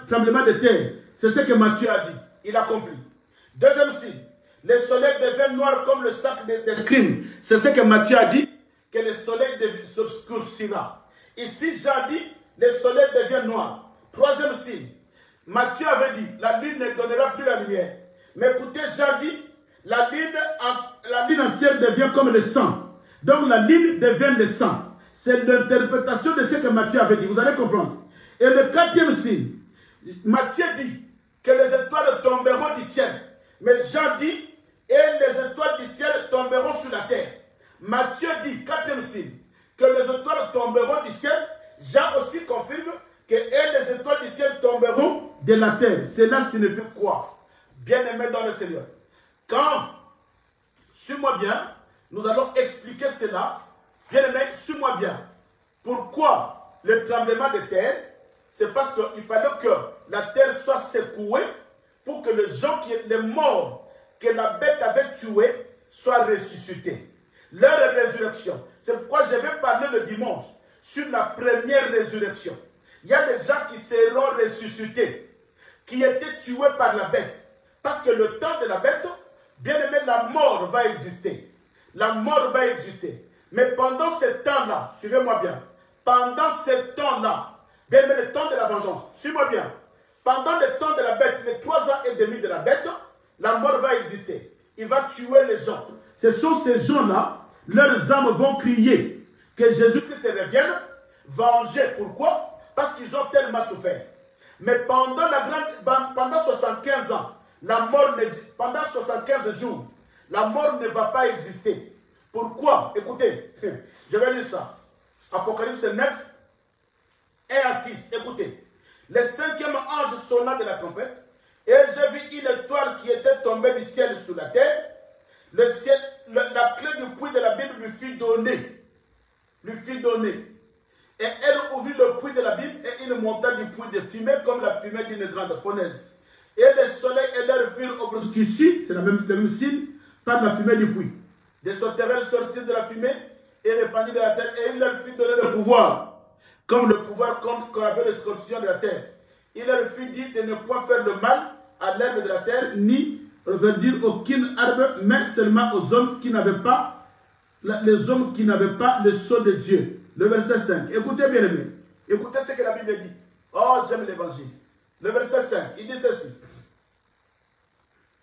tremblement de terre. C'est ce que Matthieu a dit. Il a compris. Deuxième signe. Le soleil devient noir comme le sac des scribes. C'est ce que Matthieu a dit. Que le soleil s'obscurcira. Ici, Jean dit, le soleil devient noir. Troisième signe. Matthieu avait dit, la lune ne donnera plus la lumière. Mais écoutez, Jean dit, la lune entière devient comme le sang. Donc la lune devient le sang. C'est l'interprétation de ce que Matthieu avait dit. Vous allez comprendre. Et le 4e signe, Matthieu dit que les étoiles tomberont du ciel. Mais Jean dit, et les étoiles du ciel tomberont sur la terre. Matthieu dit, 4e signe, que les étoiles tomberont du ciel. Jean aussi confirme que les étoiles du ciel tomberont de la terre. Cela signifie quoi? Bien-aimés dans le Seigneur. Quand, suis-moi bien, nous allons expliquer cela. Bien-aimés, suis-moi bien. Pourquoi le tremblement de terre? C'est parce qu'il fallait que la terre soit secouée pour que les gens, les morts que la bête avait tué soit ressuscité. Leur résurrection. C'est pourquoi je vais parler le dimanche sur la première résurrection. Il y a des gens qui seront ressuscités, qui étaient tués par la bête. Parce que le temps de la bête, bien aimé, la mort va exister. La mort va exister. Mais pendant ce temps-là, suivez-moi bien, pendant ce temps-là, bien aimé, le temps de la vengeance, suivez-moi bien, pendant le temps de la bête, les 3 ans et demi de la bête, la mort va exister. Il va tuer les gens. Ce sont ces gens-là, leurs âmes vont crier que Jésus-Christ revienne, venger. Pourquoi? Parce qu'ils ont tellement souffert. Mais pendant 75 ans, la mort pendant 75 jours, la mort ne va pas exister. Pourquoi? Écoutez, je vais lire ça. Apocalypse 9, 1 à 6. Écoutez. Le 5e ange sonna de la trompette, et j'ai vu une étoile qui était tombée du ciel sur la terre. Le ciel, la clé du puits de la Bible lui fut donnée. Et elle ouvrit le puits de la Bible et il monta du puits de fumée comme la fumée d'une grande fournaise. Et le soleil et l'air furent obscurcis, c'est le même signe, par la fumée du puits. Des sauterelles sortirent de la fumée et répandirent de la terre, et il leur fut donné le pouvoir, comme le pouvoir qu'on avait les scorpions de la terre. Il leur fut dit de ne point faire le mal à l'herbe de la terre, ni dire aucune arbre, mais seulement aux hommes qui n'avaient pas, les hommes qui n'avaient pas le sceau de Dieu. Le verset 5. Écoutez bien aimé. Écoutez ce que la Bible dit. Oh, j'aime l'évangile. Le verset 5, il dit ceci.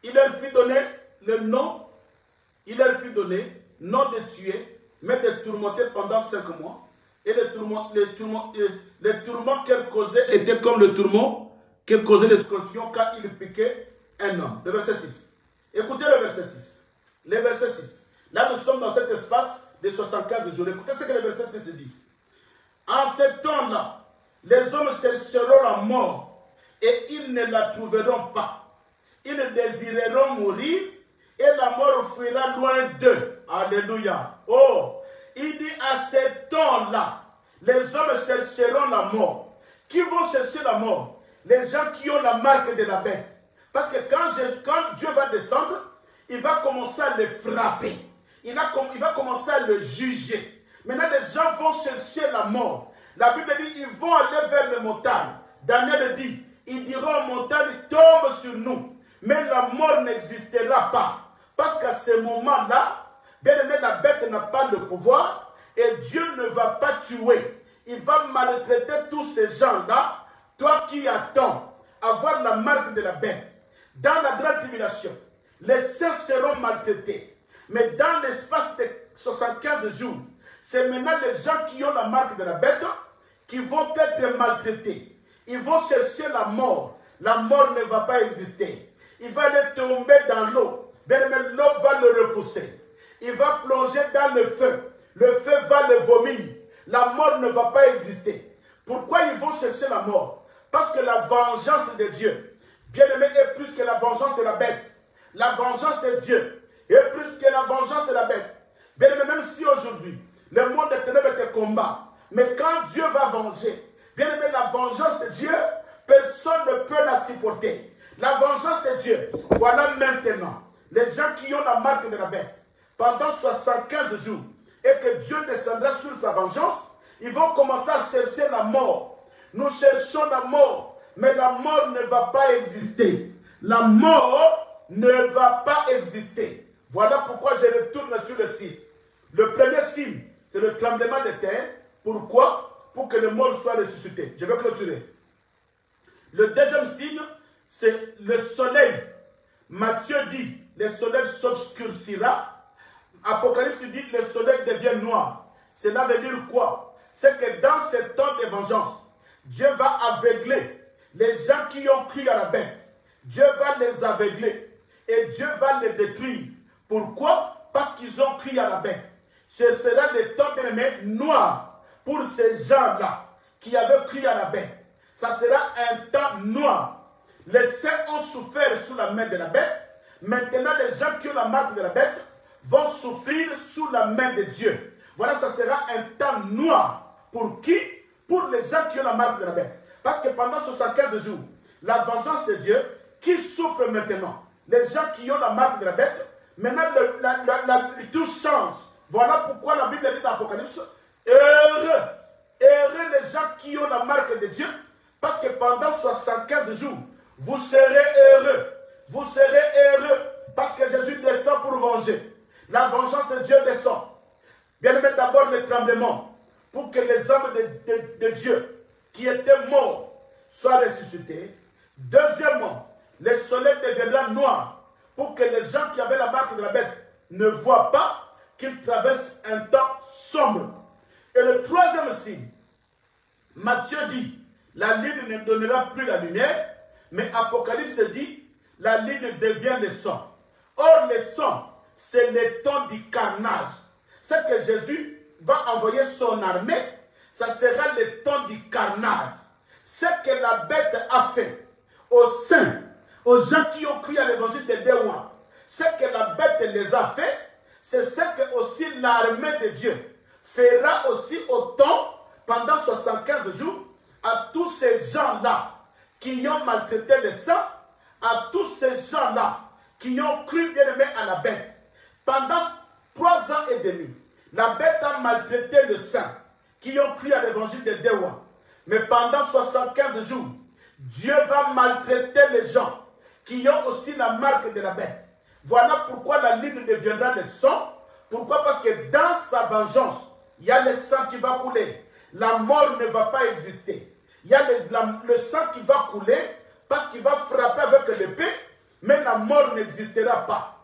Il leur fut donné le nom, non de tuer, mais de tourmenter pendant 5 mois. Et les tourments qu'elle causait étaient comme le tourment que causait les scorpions quand il piquait un homme. Le verset 6. Écoutez le verset 6. Le verset 6. Là, nous sommes dans cet espace de 75 jours. Écoutez ce que le verset 6 dit. En ce temps-là, les hommes chercheront la mort et ils ne la trouveront pas. Ils désireront mourir et la mort fuira loin d'eux. Alléluia. Oh, il dit à ce temps-là, les hommes chercheront la mort. Qui vont chercher la mort? Les gens qui ont la marque de la bête. Parce que quand Dieu va descendre, il va commencer à les frapper. Il va commencer à le juger. Maintenant, les gens vont chercher la mort. La Bible dit, ils vont aller vers les montagnes. Daniel dit, ils diront aux montagnes, tombe sur nous. Mais la mort n'existera pas. Parce qu'à ce moment-là, bien aimé, la bête n'a pas le pouvoir et Dieu ne va pas tuer. Il va maltraiter tous ces gens-là. Toi qui attends avoir la marque de la bête, dans la grande tribulation, les saints seront maltraités. Mais dans l'espace de 75 jours, c'est maintenant les gens qui ont la marque de la bête qui vont être maltraités. Ils vont chercher la mort. La mort ne va pas exister. Il va aller tomber dans l'eau. Bien aimé, l'eau va le repousser. Il va plonger dans le feu. Le feu va le vomir. La mort ne va pas exister. Pourquoi ils vont chercher la mort? Parce que la vengeance de Dieu, bien aimé, est plus que la vengeance de la bête. La vengeance de Dieu est plus que la vengeance de la bête. Bien aimé, même si aujourd'hui, le monde des ténèbres te combat, mais quand Dieu va venger, bien aimé, la vengeance de Dieu, personne ne peut la supporter. La vengeance de Dieu, voilà maintenant, les gens qui ont la marque de la bête, pendant 75 jours, et que Dieu descendra sur sa vengeance, ils vont commencer à chercher la mort. Nous cherchons la mort, mais la mort ne va pas exister. La mort ne va pas exister. Voilà pourquoi je retourne sur le signe. Le premier signe, c'est le tremblement de terre. Pourquoi? Pour que les morts soient ressuscités. Je vais clôturer. Le deuxième signe, c'est le soleil. Matthieu dit, le soleil s'obscurcira. Apocalypse dit, le soleil devient noir. Cela veut dire quoi? C'est que dans ce temps de vengeance, Dieu va aveugler les gens qui ont cru à la bête. Dieu va les aveugler et Dieu va les détruire. Pourquoi? Parce qu'ils ont cru à la bête. Ce sera le temps noir pour ces gens-là qui avaient cru à la bête. Ça sera un temps noir. Les saints ont souffert sous la main de la bête. Maintenant, les gens qui ont la marque de la bête vont souffrir sous la main de Dieu. Voilà, ça sera un temps noir. Pour qui? Pour les gens qui ont la marque de la bête. Parce que pendant 75 jours, la vengeance de Dieu, qui souffre maintenant? les gens qui ont la marque de la bête, maintenant tout change. Voilà pourquoi la Bible dit dans l'Apocalypse, heureux, heureux les gens qui ont la marque de Dieu, parce que pendant 75 jours, vous serez heureux. Vous serez heureux parce que Jésus descend pour venger. La vengeance de Dieu descend. Bien aimé, d'abord le tremblement pour que les hommes de Dieu qui étaient morts soient ressuscités. Deuxièmement, le soleil deviendra noir pour que les gens qui avaient la marque de la bête ne voient pas qu'ils traversent un temps sombre. Et le troisième signe, Matthieu dit, la lune ne donnera plus la lumière, mais Apocalypse dit, la lune devient le sang. Or, le sang, c'est le temps du carnage. C'est que Jésus va envoyer son armée, ça sera le temps du carnage. Ce que la bête a fait aux saints, aux gens qui ont cru à l'évangile de Déouan, ce que la bête les a fait, c'est ce que aussi l'armée de Dieu fera aussi autant pendant 75 jours à tous ces gens-là qui ont maltraité le sang, à tous ces gens-là qui ont cru bien aimé à la bête. Pendant 3 ans et demi, la bête a maltraité le saint qui ont cru à l'évangile de Déouan. Mais pendant 75 jours, Dieu va maltraiter les gens qui ont aussi la marque de la bête. Voilà pourquoi la lune deviendra le sang. Pourquoi? Parce que dans sa vengeance, il y a le sang qui va couler. La mort ne va pas exister. Il y a le sang qui va couler parce qu'il va frapper avec l'épée, mais la mort n'existera pas.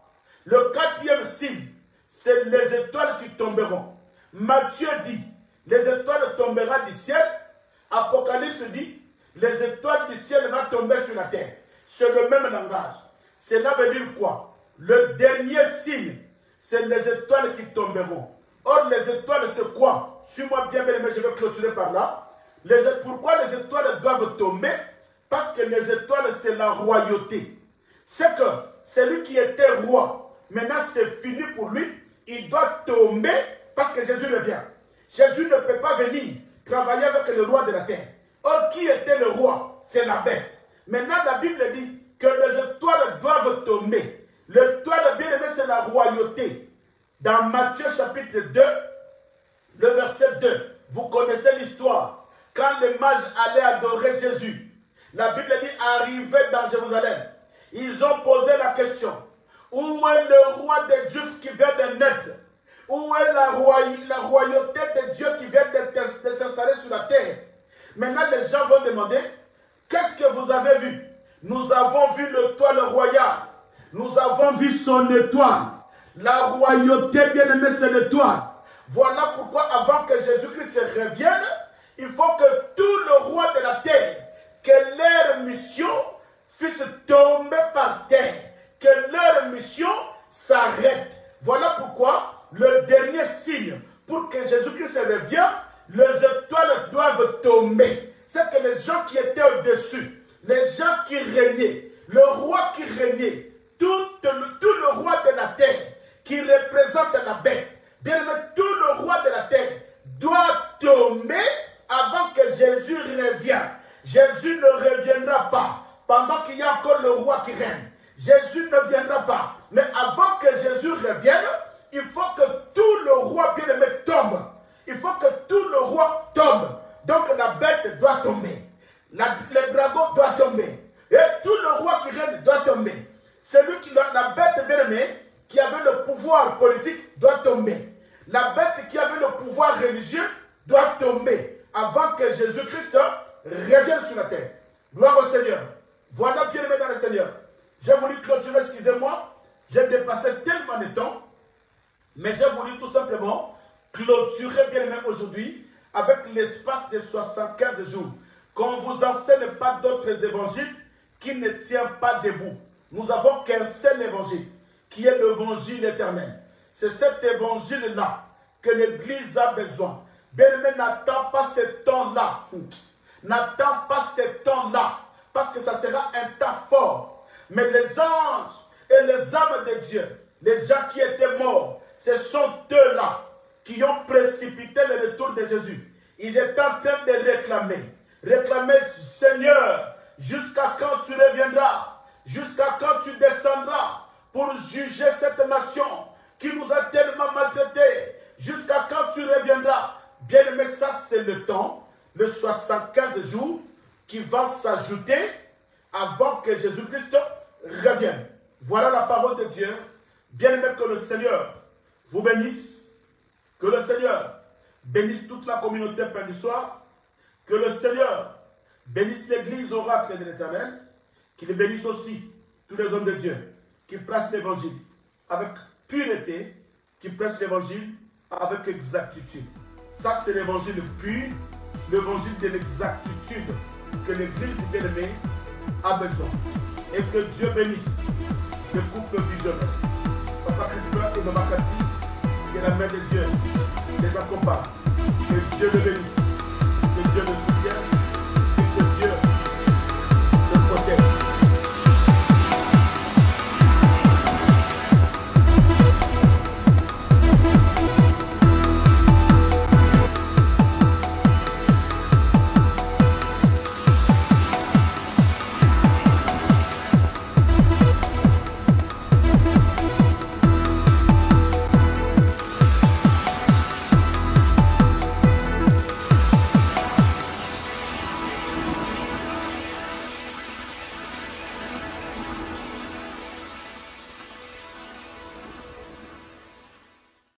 Le quatrième signe, c'est les étoiles qui tomberont. Matthieu dit, les étoiles tomberont du ciel. Apocalypse dit, les étoiles du ciel vont tomber sur la terre. C'est le même langage. Cela veut dire quoi? Le dernier signe, c'est les étoiles qui tomberont. Or, les étoiles, c'est quoi? Suis-moi bien, bien aimé, je vais clôturer par là. Pourquoi les étoiles doivent tomber? Parce que les étoiles, c'est la royauté. C'est que celui qui était roi, maintenant c'est fini pour lui, il doit tomber parce que Jésus revient. Jésus ne peut pas venir travailler avec le roi de la terre. Or, qui était le roi? C'est la bête. Maintenant, la Bible dit que les étoiles doivent tomber. L'étoile, bien aimé, c'est la royauté. Dans Matthieu chapitre 2, le verset 2, vous connaissez l'histoire. Quand les mages allaient adorer Jésus, la Bible dit, arrivé dans Jérusalem, ils ont posé la question, où est le roi des Juifs qui vient de naître? Où est la royauté de Dieu qui vient de s'installer sur la terre? Maintenant, les gens vont demander, qu'est-ce que vous avez vu? Nous avons vu l'étoile royale. Nous avons vu son étoile. La royauté, bien aimée, c'est l'étoile. Voilà pourquoi, avant que Jésus-Christ revienne, il faut que tout le roi de la terre, que leur mission puisse tomber par terre, que leur mission s'arrête. Voilà pourquoi le dernier signe pour que Jésus-Christ revienne, les étoiles doivent tomber. C'est que les gens qui étaient au-dessus, les gens qui régnaient, le roi qui régnait, tout le roi de la terre qui représente la bête, bien aimé, tout le roi de la terre doit tomber avant que Jésus revienne. Jésus ne reviendra pas pendant qu'il y a encore le roi qui règne. Jésus ne viendra pas. Mais avant que Jésus revienne, il faut que tout le roi bien-aimé tombe. Il faut que tout le roi tombe. Donc la bête doit tomber. Le dragon doit tomber. Et tout le roi qui règne doit tomber. Celui qui, la bête bien-aimée, qui avait le pouvoir politique doit tomber. La bête qui avait le pouvoir religieux doit tomber avant que Jésus-Christ revienne sur la terre. Gloire au Seigneur. Voilà, bien aimé dans le Seigneur. J'ai voulu clôturer, excusez-moi. J'ai dépassé tellement de temps. Mais j'ai voulu tout simplement clôturer, bien aimé, aujourd'hui avec l'espace de 75 jours. Qu'on ne vous enseigne pas d'autres évangiles qui ne tiennent pas debout. Nous n'avons qu'un seul évangile, qui est l'évangile éternel. C'est cet évangile-là que l'Église a besoin. Bien-aimé, n'attends pas ce temps-là. N'attends pas ce temps-là, parce que ça sera un temps fort. Mais les anges et les âmes de Dieu, les gens qui étaient morts, ce sont eux-là qui ont précipité le retour de Jésus. Ils étaient en train de réclamer. Réclamer, Seigneur, jusqu'à quand tu reviendras? jusqu'à quand tu descendras pour juger cette nation qui nous a tellement maltraités, jusqu'à quand tu reviendras. Bien-aimé, ça c'est le temps, le 75 jours qui va s'ajouter avant que Jésus-Christ revienne. Voilà la parole de Dieu. Bien-aimé, que le Seigneur vous bénisse, que le Seigneur bénisse toute la communauté Pain du Soir, que le Seigneur bénisse l'église oracle de l'Éternel, qu'il bénisse aussi tous les hommes de Dieu qui prêchent l'évangile avec pureté, qui prêchent l'évangile avec exactitude. Ça, c'est l'évangile pur, l'évangile de l'exactitude que l'église bien-aimée a besoin. Et que Dieu bénisse le couple visionnaire. Papa Crispin et Maman Cathy, que la main de Dieu les accompagne. Que Dieu le bénisse, que Dieu le soutienne.